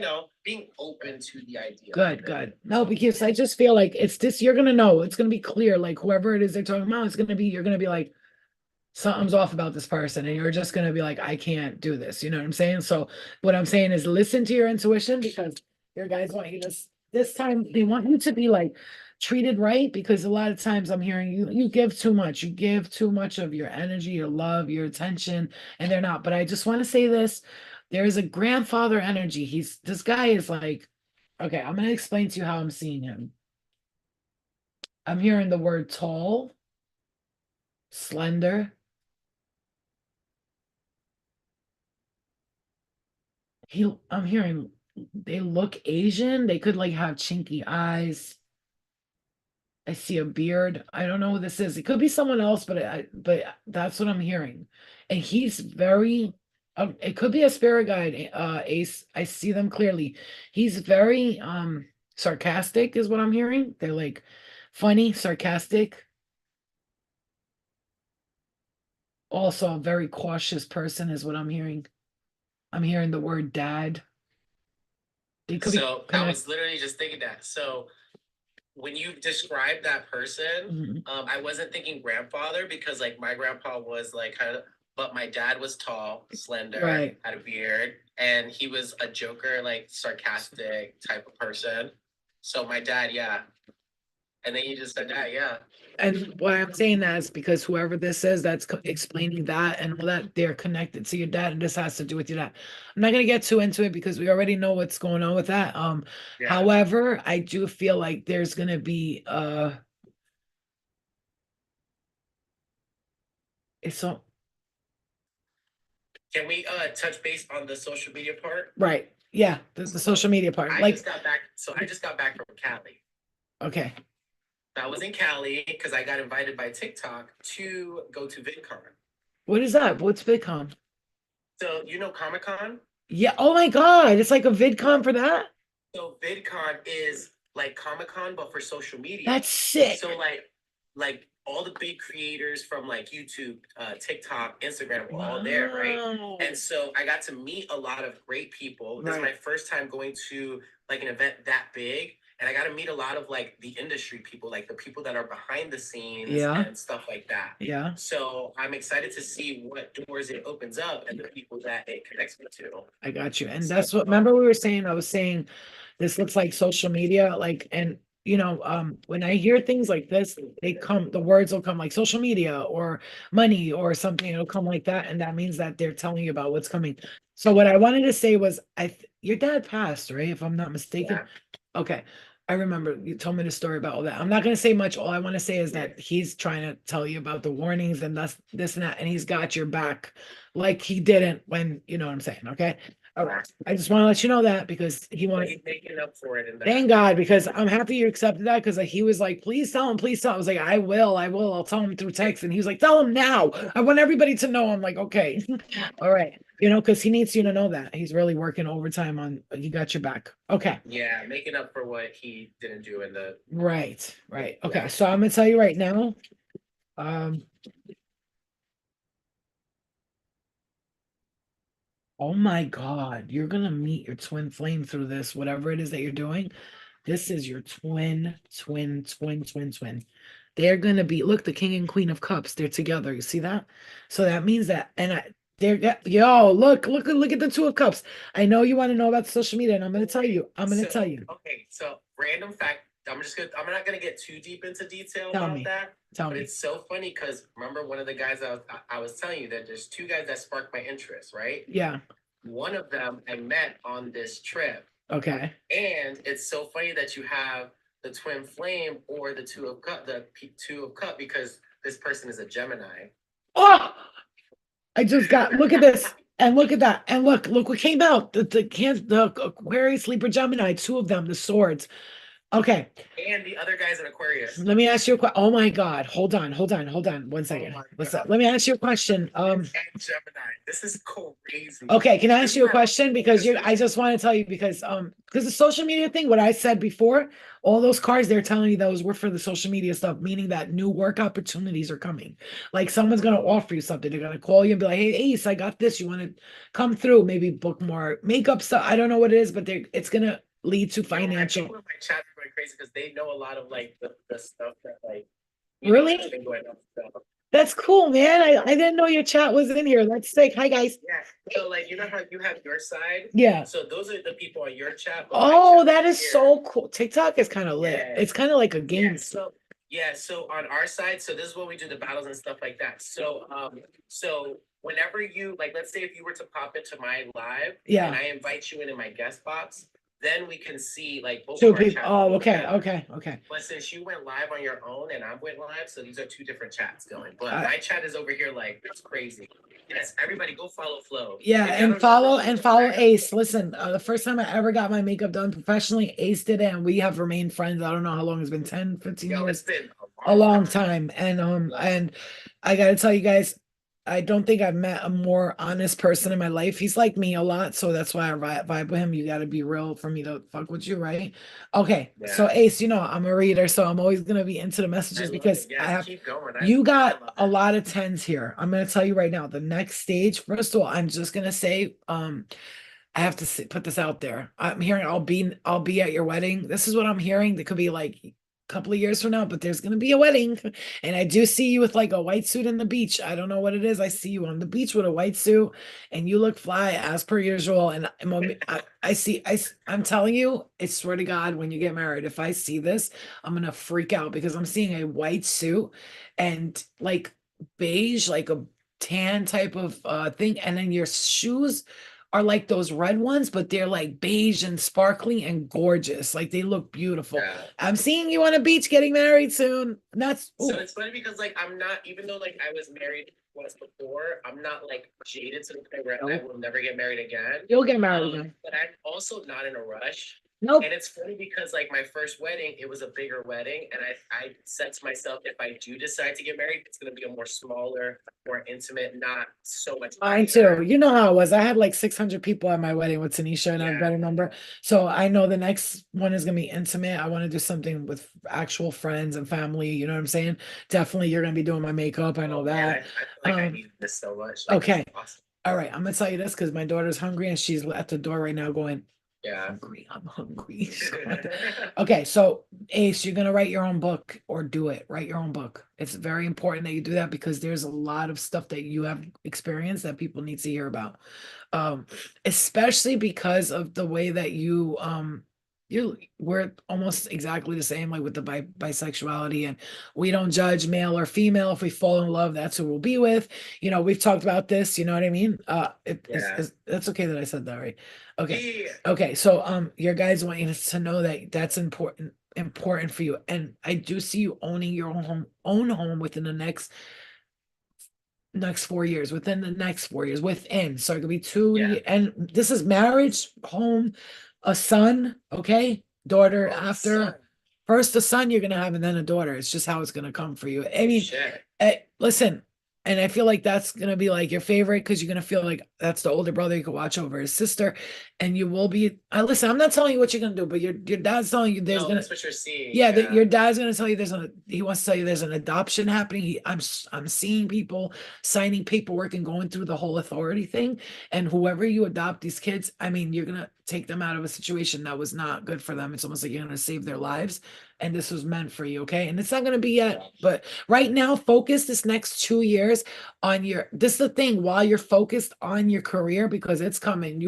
being open to the idea.
Good. No, because I just feel like it's this, you're gonna know, it's gonna be clear, like whoever it is they're talking about, you're gonna be like, something's off about this person, and you're just gonna be like, I can't do this. You know what I'm saying? So what I'm saying is listen to your intuition because your guys want you to this time they want you to be like treated right, because a lot of times I'm hearing you give too much. You give too much of your energy, your love, your attention, and they're not. But I just want to say this. There is a grandfather energy. This guy is like, okay, I'm gonna explain to you how I'm seeing him. I'm hearing the word tall, slender. I'm hearing they look Asian. They could like have chinky eyes. I see a beard. I don't know who this is. It could be someone else, but that's what I'm hearing. And he's very it could be a spirit guide, Ace. I see them clearly. He's very sarcastic is what I'm hearing. They're like funny, sarcastic. Also a very cautious person is what I'm hearing. I'm hearing the word dad. They could
So I was literally just thinking that. So when you described that person, I wasn't thinking grandfather because like my grandpa was like but my dad was tall, slender,
right,
had a beard, and he was a joker, like sarcastic type of person. So my dad, yeah. And then you just said that, yeah.
And why I'm saying that is because whoever this is that's explaining that and all that, they're connected to your dad, and this has to do with your dad. I'm not gonna get too into it because we already know what's going on with that.
Yeah.
However, I do feel like there's gonna be it's so
Can we touch base on the social media part?
right. Yeah, the social media part.
I just got back from Cali.
Okay.
I was in Cali because I got invited by TikTok to go to VidCon.
What is that? What's VidCon?
So you know Comic-Con?
Yeah. Oh my God. It's like a VidCon for that?
So VidCon is like Comic-Con, but for social media.
That's sick.
So like all the big creators from like YouTube, TikTok, Instagram were all there, right? And so I got to meet a lot of great people. This is my first time going to like an event that big. and I got to meet a lot of like the industry people, like the people that are behind the scenes
Yeah.
and stuff like that.
Yeah.
So I'm excited to see what doors it opens up and the people that it connects me to.
I got you. And that's what, remember we were saying, I was saying, this looks like social media, like, and when I hear things like this, the words will come like social media or money or something, it'll come like that. And that means that they're telling you about what's coming. So what I wanted to say was, your dad passed, right? If I'm not mistaken.
Yeah.
Okay. I remember you told me the story about all that. I'm not going to say much. All I want to say is that he's trying to tell you about the warnings and this and that, and he's got your back like he didn't when, you know what I'm saying. Okay. All right. I just want to let you know that because he wanted.
He's making up for it.
Thank God, because I'm happy you accepted that because he was like, please tell him, please tell him. I was like, I will. I'll tell him through text. And he was like, tell him now. I want everybody to know. I'm like, okay. All right. Because he needs you to know that he's really working overtime on, he got your back. Okay.
Yeah, making up for what he didn't do in the.
Right. Okay. So I'm gonna tell you right now. Oh my God, you're gonna meet your twin flame through this, whatever it is that you're doing. This is your twin. They're gonna be, look, the king and queen of cups, they're together. You see that? So that means that, look at the two of cups. I know you want to know about social media, and I'm gonna tell you.
Okay, so random fact. I'm not gonna get too deep into detail about that.
Tell
But
me.
it's so funny because remember one of the guys I was telling you that there's two guys that sparked my interest, right?
Yeah.
One of them I met on this trip.
Okay.
And it's so funny that you have the twin flame or the two of cup because this person is a Gemini.
Oh, I just got, look at this and look at that. And look what came out. The Aquarius, Libra, Gemini, two of them, the swords. Okay.
And the other guy's an Aquarius.
Let me ask you a question. Oh my God. Hold on. 1 second. What's up? Let me ask you a question.
And Gemini. This is crazy.
Okay, can I ask you a question? Because I just want to tell you because the social media thing, what I said before, all those cards, they're telling you those were for the social media stuff, meaning that new work opportunities are coming. Like someone's gonna offer you something. They're gonna call you and be like, hey, Ace, I got this. You want to come through? Maybe book more makeup stuff. I don't know what it is, but it's gonna lead to financial.
My chat is going crazy because they know a lot of like the stuff that like
really
been going on, so.
That's cool, man. I didn't know your chat was in here. That's sick. Hi guys.
Yeah. So like how you have your side.
Yeah.
So those are the people on your chat.
Oh, that is so cool. TikTok is kind of lit.
Yeah.
It's kind of like a game.
So on our side, so this is what we do, the battles and stuff like that. So whenever you like, let's say if you were to pop into my live, and I invite you in my guest box, then we can see like both
two people. Oh, okay.
But since you went live on your own and I went live, so these are two different chats going. But my chat is over here like it's crazy. Yes, everybody go follow Flo.
Yeah, and follow Ace. Listen, the first time I ever got my makeup done professionally, Ace did it, and we have remained friends. I don't know how long it's been, 10, 15 years.
It's been
a long time. And I gotta tell you guys, I don't think I've met a more honest person in my life. He's like me a lot, so that's why I vibe with him. You got to be real for me to fuck with you, right? Okay, so Ace, I'm a reader, so I'm always gonna be into the messages because you got a lot of 10s here. I'm gonna tell you right now, the next stage. First of all, I'm just gonna say, I have to put this out there. I'm hearing I'll be at your wedding. This is what I'm hearing. That could be like couple of years from now, but there's going to be a wedding, and I do see you with like a white suit in the beach. I don't know what it is. I see you on the beach with a white suit and you look fly as per usual. And I'm telling you, I swear to God, when you get married, if I see this, I'm going to freak out because I'm seeing a white suit and like beige, like a tan type of thing. And then your shoes are like those red ones, but they're like beige and sparkly and gorgeous. Like they look beautiful. Yeah. I'm seeing you on a beach getting married soon.
So it's funny because like I'm not, even though like I was married once before, I'm not like jaded to the point where I will never get married again.
You'll get married again.
But I'm also not in a rush.
Nope.
And it's funny because like my first wedding, it was a bigger wedding. And I said to myself, if I do decide to get married, it's going to be a more smaller, more intimate, not so much.
Mine too. You know how it was. I had like 600 people at my wedding with Tanisha and I better remember. So I know the next one is going to be intimate. I want to do something with actual friends and family. You know what I'm saying? Definitely you're going to be doing my makeup. I know that.
I feel like I need this so much.
Okay. Awesome. All right. I'm going to tell you this because my daughter's hungry and she's at the door right now going,
Yeah.
I'm hungry. Okay, so Ace, you're gonna write your own book or do it. Write your own book. It's very important that you do that because there's a lot of stuff that you have experienced that people need to hear about. Especially because of the way that we're almost exactly the same, like with the bisexuality, and we don't judge male or female. If we fall in love, that's who we'll be with. You know, we've talked about this, you know what I mean?
Yeah.
That's okay that I said that, right? Okay.
Yeah.
Okay, so your guys want you to know that that's important for you. And I do see you owning your own home within the next 4 years, within the next 4 years, within. So it could be two,
Yeah.
and this is marriage, home, a son, okay? Daughter
Oh,
after.
son.
First a son you're gonna have and then a daughter. It's just how it's gonna come for you. I mean,
Shit.
listen, and I feel like that's gonna be like your favorite because you're gonna feel like that's the older brother you can watch over his sister, and you will be. Listen, I'm not telling you what you're gonna do, but your dad's telling you there's
No,
gonna.
that's what you're seeing.
Yeah, your dad's gonna tell you he wants to tell you there's an adoption happening. I'm seeing people signing paperwork and going through the whole authority thing. And whoever you adopt these kids, I mean, you're gonna take them out of a situation that was not good for them. It's almost like you're gonna save their lives. And this was meant for you, okay? And it's not gonna be yet, but right now, focus this next 2 years on this is the thing, while you're focused on your career, because it's coming.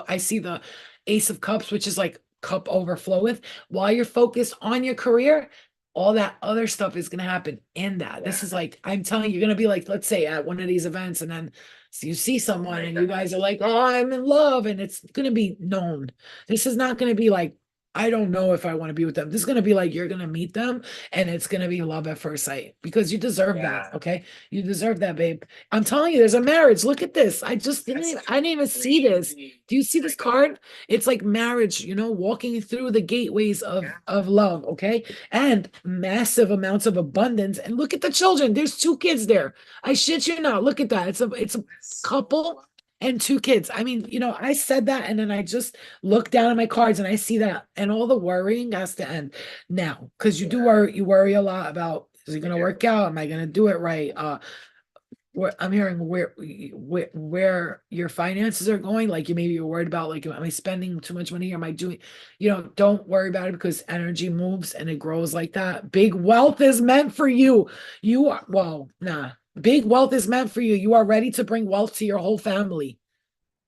I see the Ace of Cups, which is like cup overflow with. While you're focused on your career, all that other stuff is going to happen in that. This is like, I'm telling you, you're going to be like, let's say at one of these events, and then you see someone and you guys are like, oh, I'm in love, and it's going to be known. This is not going to be like, I don't know if I want to be with them. This is going to be like, you're going to meet them and it's going to be love at first sight because you deserve that.
Yeah.
Okay. You deserve that, babe. I'm telling you, there's a marriage. Look at this. I didn't even see this. Do you see this card? It's like marriage, walking through the gateways of love, okay? And massive amounts of abundance. And look at the children. There's 2 kids there. I shit you not. Look at that. It's a couple and 2 kids. I mean, I said that and then I just look down at my cards and I see that, and all the worrying has to end now, because you worry a lot about, is it going to work out? Am I going to do it right? I'm hearing where your finances are going. Like you're worried about, like, am I spending too much money? Am I doing, don't worry about it, because energy moves and it grows like that. Big wealth is meant for you. Big wealth is meant for you. You are ready to bring wealth to your whole family.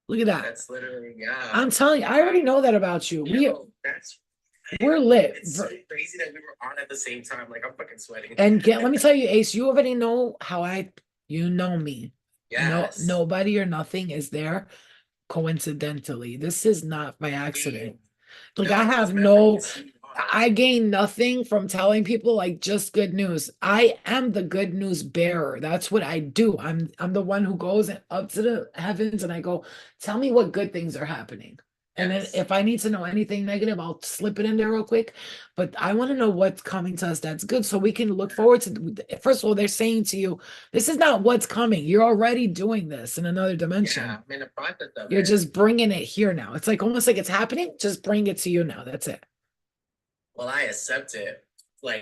Look at that.
That's literally, yeah.
I'm telling you, I already know that about you. We're lit.
It's so crazy that we were on at the same time. Like, I'm fucking sweating.
And let me tell you, Ace, you already know you know me.
Yes.
No, nobody or nothing is there coincidentally. This is not by accident. Like, I gain nothing from telling people like just good news. I am the good news bearer. That's what I do. I'm the one who goes up to the heavens and I go, tell me what good things are happening. And then if I need to know anything negative, I'll slip it in there real quick. But I want to know what's coming to us that's good, so we can look forward to. First of all, they're saying to you, this is not what's coming. You're already doing this in another dimension.
Yeah, I'm in the process of
You're just bringing it here now. It's like almost like it's happening. Just bring it to you now. That's it.
Well, I accept it.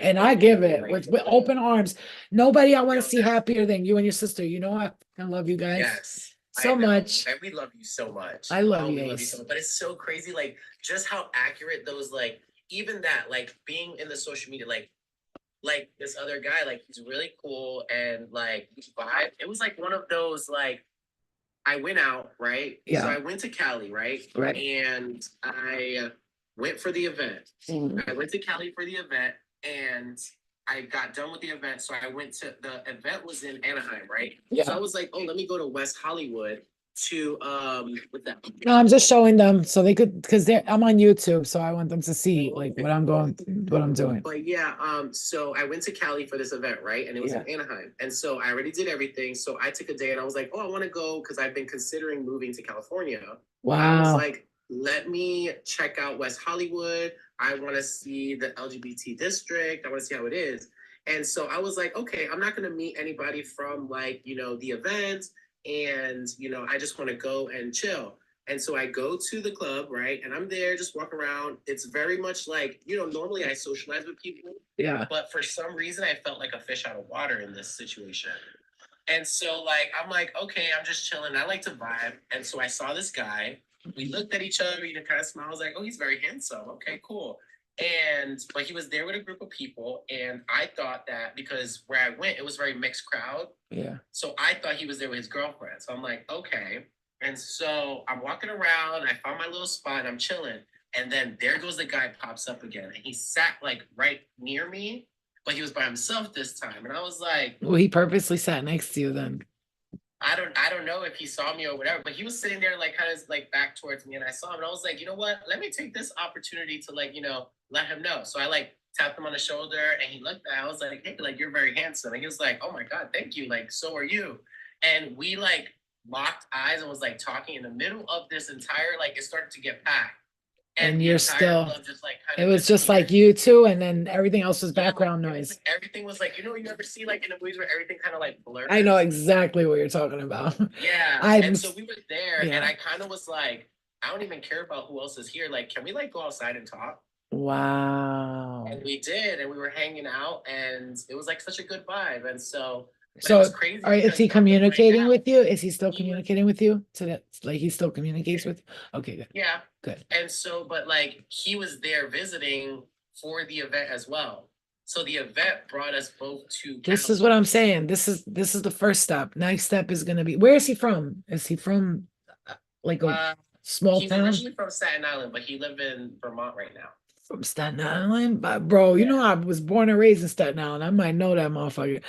And I give it with open arms. Nobody I want to see happier than you and your sister. I love you guys.
Yes.
So much.
And we love you so much.
I love you.
We love you so much. But it's so crazy, like, just how accurate those, like, even that, like, being in the social media, like this other guy, like, he's really cool and like his vibe. It was like one of those, like, I went out, right?
Yeah.
So I went to Cali, right?
Right.
And I went for the event. I went to Cali for the event and I got done with the event. So the event was in Anaheim, right?
Yeah.
So I was like, oh, let me go to West Hollywood to, with that.
No, I'm just showing them so they could, because I'm on YouTube, so I want them to see like what I'm doing.
But yeah, so I went to Cali for this event, right? And it was in Anaheim. And so I already did everything. So I took a day and I was like, oh, I want to go because I've been considering moving to California.
Wow.
I was like, let me check out West Hollywood. I want to see the LGBT district. I want to see how it is. And so I was like, okay, I'm not going to meet anybody from like, the event. And, I just want to go and chill. And so I go to the club, right? And I'm there, just walk around. It's very much like, normally I socialize with people.
Yeah.
But for some reason, I felt like a fish out of water in this situation. And so, like, I'm like, okay, I'm just chilling. I like to vibe. And so I saw this guy. we looked at each other, you know, kind of smiled. I was like, oh, he's very handsome. Okay, cool. But he was there with a group of people, and I thought that because where I went, it was a very mixed crowd.
Yeah.
So I thought he was there with his girlfriend. So I'm like, okay. And so I'm walking around, I found my little spot, and I'm chilling. And then there goes the guy, pops up again, and he sat like right near me, but he was by himself this time. And I was like,
Well, he purposely sat next to you then.
I don't know if he saw me or whatever, but he was sitting there like kind of like back towards me, and I saw him, and I was like, you know what? Let me take this opportunity to like, you know, let him know. So I like tapped him on the shoulder, and he looked at. I was like, hey, like you're very handsome, and he was like, oh my god, thank you, like so are you. And we like locked eyes and was like talking in the middle of this entire like it started to get packed.
And
the
you're
entire
still-
club just like
It was just like you two, and then everything else was
Yeah, like,
background noise.
Everything was like, you know, you ever see like in the movies where everything kind of like blurs.
I know exactly what you're talking about.
Yeah.
I'm
And
s-
so we were there,
yeah.
and I kind of was like, I don't even care about who else is here. Like, can we like go outside and talk?
Wow.
And we did, and we were hanging out, and it was like such a good vibe. And so, but it
So,
was crazy.
is
because
he
right
communicating
now-
with you? Is he still
he was-
communicating with you? So that like he still communicates with you? Okay, good.
Yeah.
Good.
And so, but like he was there visiting for the event as well. So the event brought us both to.
This is what I'm saying. This is the first step. Next step is gonna be, where is he from? Is he from like a small
He's
town?
originally from Staten Island, but he lives in Vermont right now.
From Staten Island? But bro, you know I was born and raised in Staten Island. I might know that motherfucker.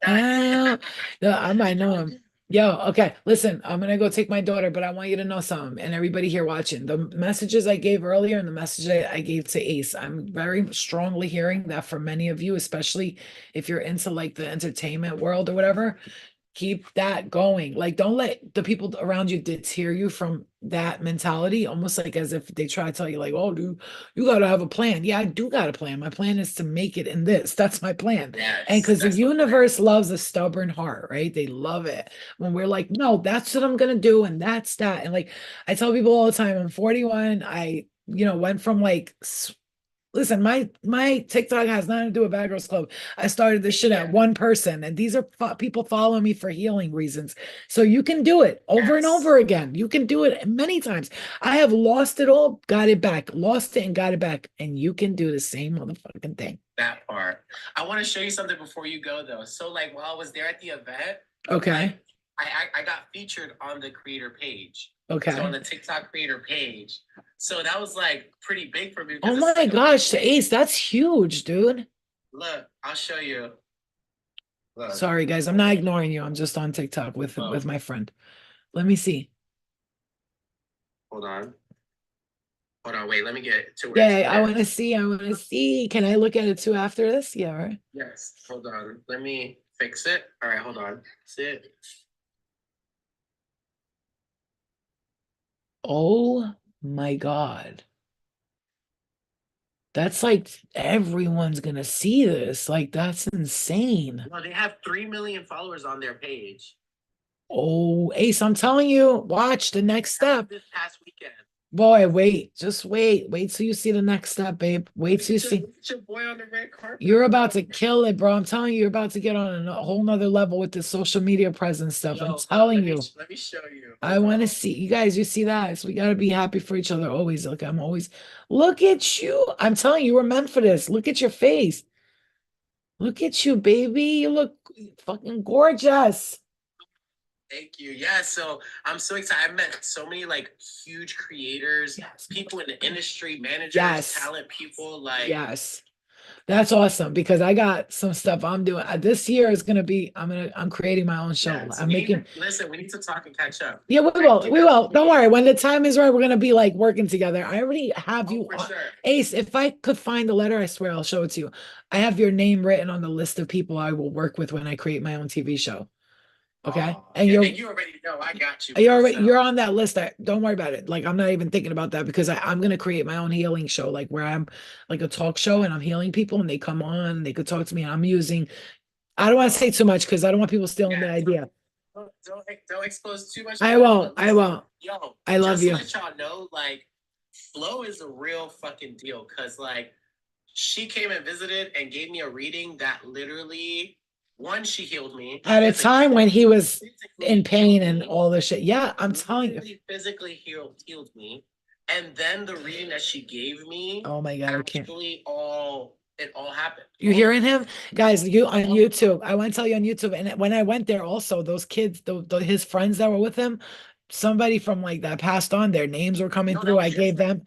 Yeah, I might know him. Yo, okay, listen, I'm gonna go take my daughter, but I want you to know something, and everybody here watching. The messages I gave earlier and the message I gave to Ace, I'm very strongly hearing that for many of you, especially if you're into like the entertainment world or whatever, keep that going. Like, don't let the people around you deter you from that mentality, almost like as if they try to tell you, like, oh, dude, you got to have a plan. Yeah, I do got a plan. My plan is to make it in this. That's my plan.
Yes,
And because the
that's plan.
universe loves a stubborn heart, right? They love it when we're like, no, that's what I'm going to do. And that's that. And like, I tell people all the time, I'm 41. I, went from like, listen, my TikTok has nothing to do with Bad Girls Club. I started this shit at one person, and these are people following me for healing reasons. So you can do it over and
Yes.
over again. You can do it many times. I have lost it all, got it back, lost it and got it back, and you can do the same motherfucking thing.
That part. I want to show you something before you go though. So like while I was there at the event,
Okay.
I got featured on the creator page.
Okay.
So on the TikTok creator page. So that was like pretty big for me.
Oh
because
my
it's like a
gosh,
big thing.
Ace, that's huge, dude.
Look, I'll show you. Look.
Sorry, guys, I'm not ignoring you. I'm just on TikTok with my friend. Let me see.
Hold on. Hold on, wait, let me get to where
Yeah,
it's
I
at.
want to see. I want to see. Can I look at it too after this? Yeah, right.
Yes, hold on. Let me fix it. All right, hold on. Sit.
Oh my God. That's like everyone's gonna see this. Like, that's insane.
No, they have 3 million followers on their page.
Oh, Ace, I'm telling you, watch the next step.
This past weekend.
Boy, wait, just wait. Wait till you see the next step, babe. Wait till you see.
Look at your boy on the red carpet.
You're about to kill it, bro. I'm telling you, you're about to get on a whole nother level with this social media presence stuff.
Yo,
I'm
look,
telling you.
Let me show you.
I want to see you guys. You see that? So we got to be happy for each other always. Look, I'm always, look at you. I'm telling you, we're meant for this. Look at your face. Look at you, baby. You look fucking gorgeous.
Thank you. Yeah, so I'm so excited. I met so many like huge creators,
Yes.
people in the industry, managers,
Yes.
talent people. Like,
Yes. That's awesome because I got some stuff I'm doing. This year is going to be, I'm creating my own show.
yeah, so
I'm
we
making,
need to- listen, we need to talk and catch up.
yeah, we will. Don't worry. When the time is right, we're going to be like working together. I already have you
For
on.
sure.
Ace, if I could find the letter, I swear I'll show it to you. I have your name written on the list of people I will work with when I create my own TV show. Okay.
Aw,
And
yeah,
you're,
you already know. I got you.
you're already,
So-
you're on that list. Don't worry about it. Like, I'm not even thinking about that because I'm going to create my own healing show, like where I'm like a talk show and I'm healing people and they come on and they could talk to me. And I'm using, I don't want to say too much because I don't want people stealing the
Yeah.
idea.
Don't expose too much.
I won't. I won't.
Yo,
I love
just
you.
to let y'all know, like, Flo is a real fucking deal. Cause like, she came and visited and gave me a reading that literally One, she healed me.
At a
Physically-
time when he was
physically
in pain
healed
and
me.
all this shit. Yeah, I'm telling you.
Literally physically healed me. And then the reading that she gave me
Oh my God, I can't.
actually it all happened.
You hearing him? Guys, you on YouTube. I want to tell you on YouTube. And when I went there also, those kids, his friends that were with him, somebody from like that passed on, their names were coming
No, that
through.
was
I gave them.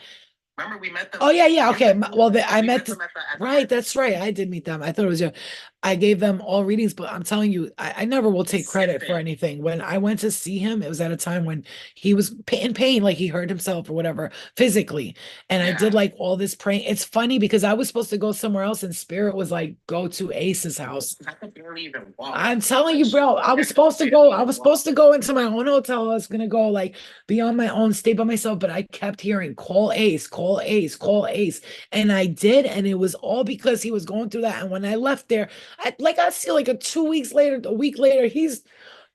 Remember we met them?
Oh yeah. Okay. Well, I
We
met
them at the
right. That's right. I did meet them. I thought it was you. I gave them all readings, but I'm telling you, I never will take credit for anything. When I went to see him, it was at a time when he was in pain, like he hurt himself or whatever physically. And I did
Yeah.
like all this praying. It's funny because I was supposed to go somewhere else, and Spirit was like, go to Ace's house.
I could barely even walk.
I'm telling you, bro, I was supposed to go. I was supposed to go into my own hotel. I was gonna go like be on my own, stay by myself, but I kept hearing call Ace, call Ace, call Ace. And I did, and it was all because he was going through that. And when I left there, I see like a week later, he's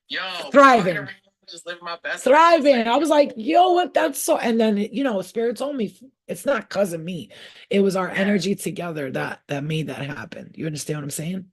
Yo,
thriving.
fucking just living my best life.
thriving. I was like, yo, what that's so, and then Spirit told me it's not cause of me. It was our
Yeah.
energy together that made that happen. You understand what I'm saying?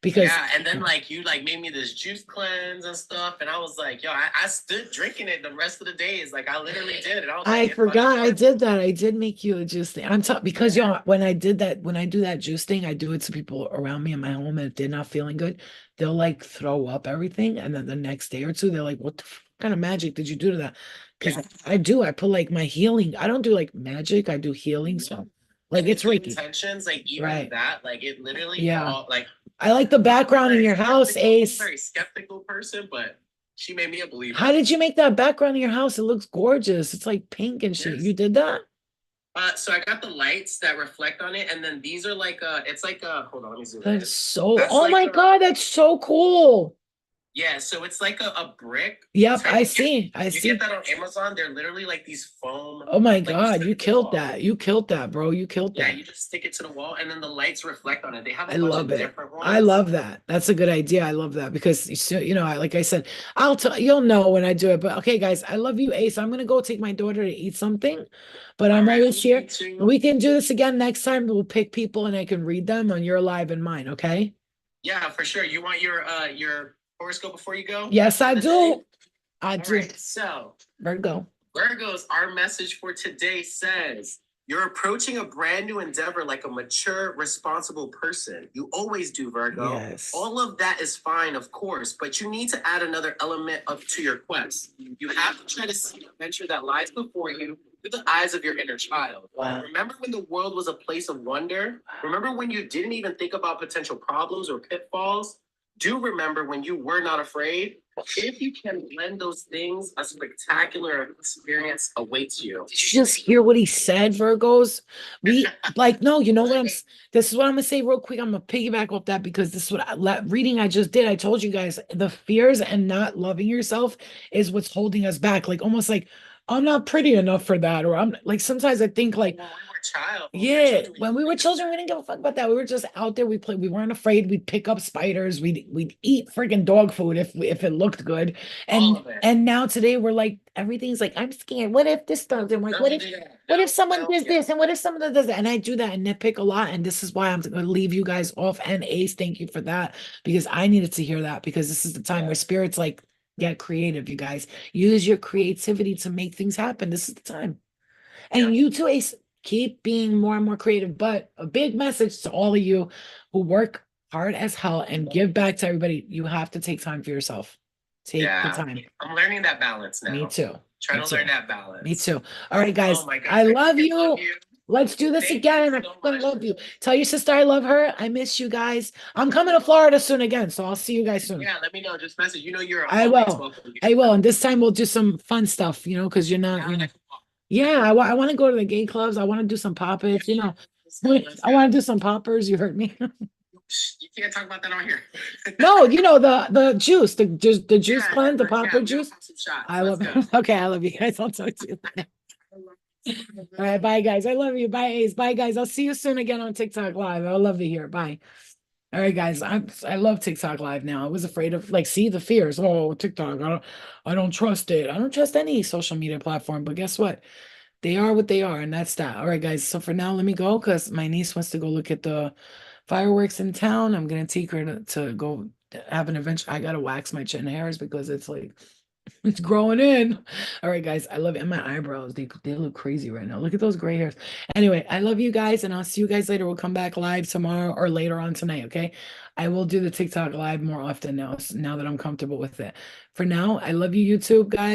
Because
Yeah, and then like you like made me this juice cleanse and stuff, and I was like, yo, I stood drinking it the rest of the days. Like I literally did it. I was
I
like,
forgot I did that. I did make you a juice thing. I'm because when I did that, when I do that juice thing, I do it to people around me in my home, and if they're not feeling good, they'll like throw up everything, and then the next day or two, they're like, "What the kind of magic did you do to that?" Because
Yeah.
I do. I put like my healing. I don't do like magic. I do healing. So like it's Reiki.
intentions, like even
Right.
that, like it literally
Yeah.
all, like
I like the background in your house, Ace.
Very skeptical person, but she made me a believer.
How did you make that background in your house? It looks gorgeous. It's like pink and shit.
Yes.
You did that?
So I got the lights that reflect on it, and then these are like it's like hold on, let me zoom
That's
in.
so.
That's
Oh
like
my
a-
God, that's so cool.
Yeah, so it's like a brick.
Yep,
type-
I
you
see. I
You
see.
get that on Amazon. They're literally like these foam.
Oh my
like,
God,
stick
you
to the
killed
wall.
that. You killed that, bro. You killed
Yeah,
that.
you just stick it to the wall, and then the lights reflect on it. They have a
I
bunch
love
of
it.
different ones.
I love that. That's a good idea. I love that because like I said, you'll know when I do it. But okay, guys, I love you, Ace. I'm gonna go take my daughter to eat something, but I'm
Alright,
always here.
me too.
We can do this again next time. We'll pick people and I can read them on your live and mine. Okay?
Yeah, for sure. You want your horoscope before you go?
Yes, I
For the
do.
day?
I
All
do.
right, so
Virgo.
Virgos, our message for today says you're approaching a brand new endeavor like a mature, responsible person. You always do, Virgo.
Yes.
All of that is fine, of course, but you need to add another element to your quest. You have to try to see the adventure that lies before you through the eyes of your inner child.
Wow.
Remember when the world was a place of wonder? Remember when you didn't even think about potential problems or pitfalls? Do remember when you were not afraid? If you can blend those things, a spectacular experience awaits you.
Did you just hear what he said, Virgos? We like, no, you know what this is what I'm gonna say real quick. I'm gonna piggyback off that because this is what reading I just did. I told you guys the fears and not loving yourself is what's holding us back. Like almost like I'm not pretty enough for that, or I'm like sometimes I think like
When we were child,
yeah, when we were children, we didn't give a fuck about that. We were just out there. We played. We weren't afraid. We'd pick up spiders. We'd eat freaking dog food if it looked good.
All of it.
And now today we're like everything's like I'm scared. What if this doesn't work? What if someone does this and what if someone does that? And I do that and nitpick a lot. And this is why I'm going to leave you guys off. And Ace, thank you for that because I needed to hear that because this is the time where spirits like get creative. You guys use your creativity to make things happen. This is the time. And you too, Ace. Keep being more and more creative. But a big message to all of you who work hard as hell and give back to everybody. You have to take time for yourself. Take the time.
I'm learning that balance now.
Me too.
Trying
Me
to
too.
learn that balance.
Me too. All right, guys.
Oh my God.
I love
freaking
you. Let's do this
Thank you
again. I
so
fucking
much.
love you. Tell your sister I love her. I miss you guys. I'm coming to Florida soon again, so I'll see you guys soon.
Yeah, let me know. Just message. You know you're.
I
always
will.
welcome here.
I will. And this time we'll do some fun stuff, because you're not, Yeah, I want to go to the gay clubs. I want to do some poppers, I want to do some poppers. You heard me.
You can't talk about that on here.
No, the juice, the juice
Yeah,
cleanse, the
yeah,
popper
we'll
juice.
have some shots.
I
Let's
love it.
go.
Okay, I love you guys. I'll talk to you later. All right, bye guys. I love you. Bye, Ace. Bye, guys. I'll see you soon again on TikTok Live. I love you here. Bye. All right, guys. I love TikTok Live now. I was afraid of see the fears. Oh, TikTok. I don't trust it. I don't trust any social media platform. But guess what? They are what they are, and that's that. All right, guys. So for now, let me go because my niece wants to go look at the fireworks in town. I'm gonna take her to go have an adventure. I gotta wax my chin hairs because it's like it's growing in. All right, guys, I love it. And my eyebrows, they look crazy right now. Look at those gray hairs. Anyway, I love you guys, and I'll see you guys later. We'll come back live tomorrow or later on tonight. Okay, I will do the TikTok live more often now that I'm comfortable with it. For now, I love you, YouTube guys.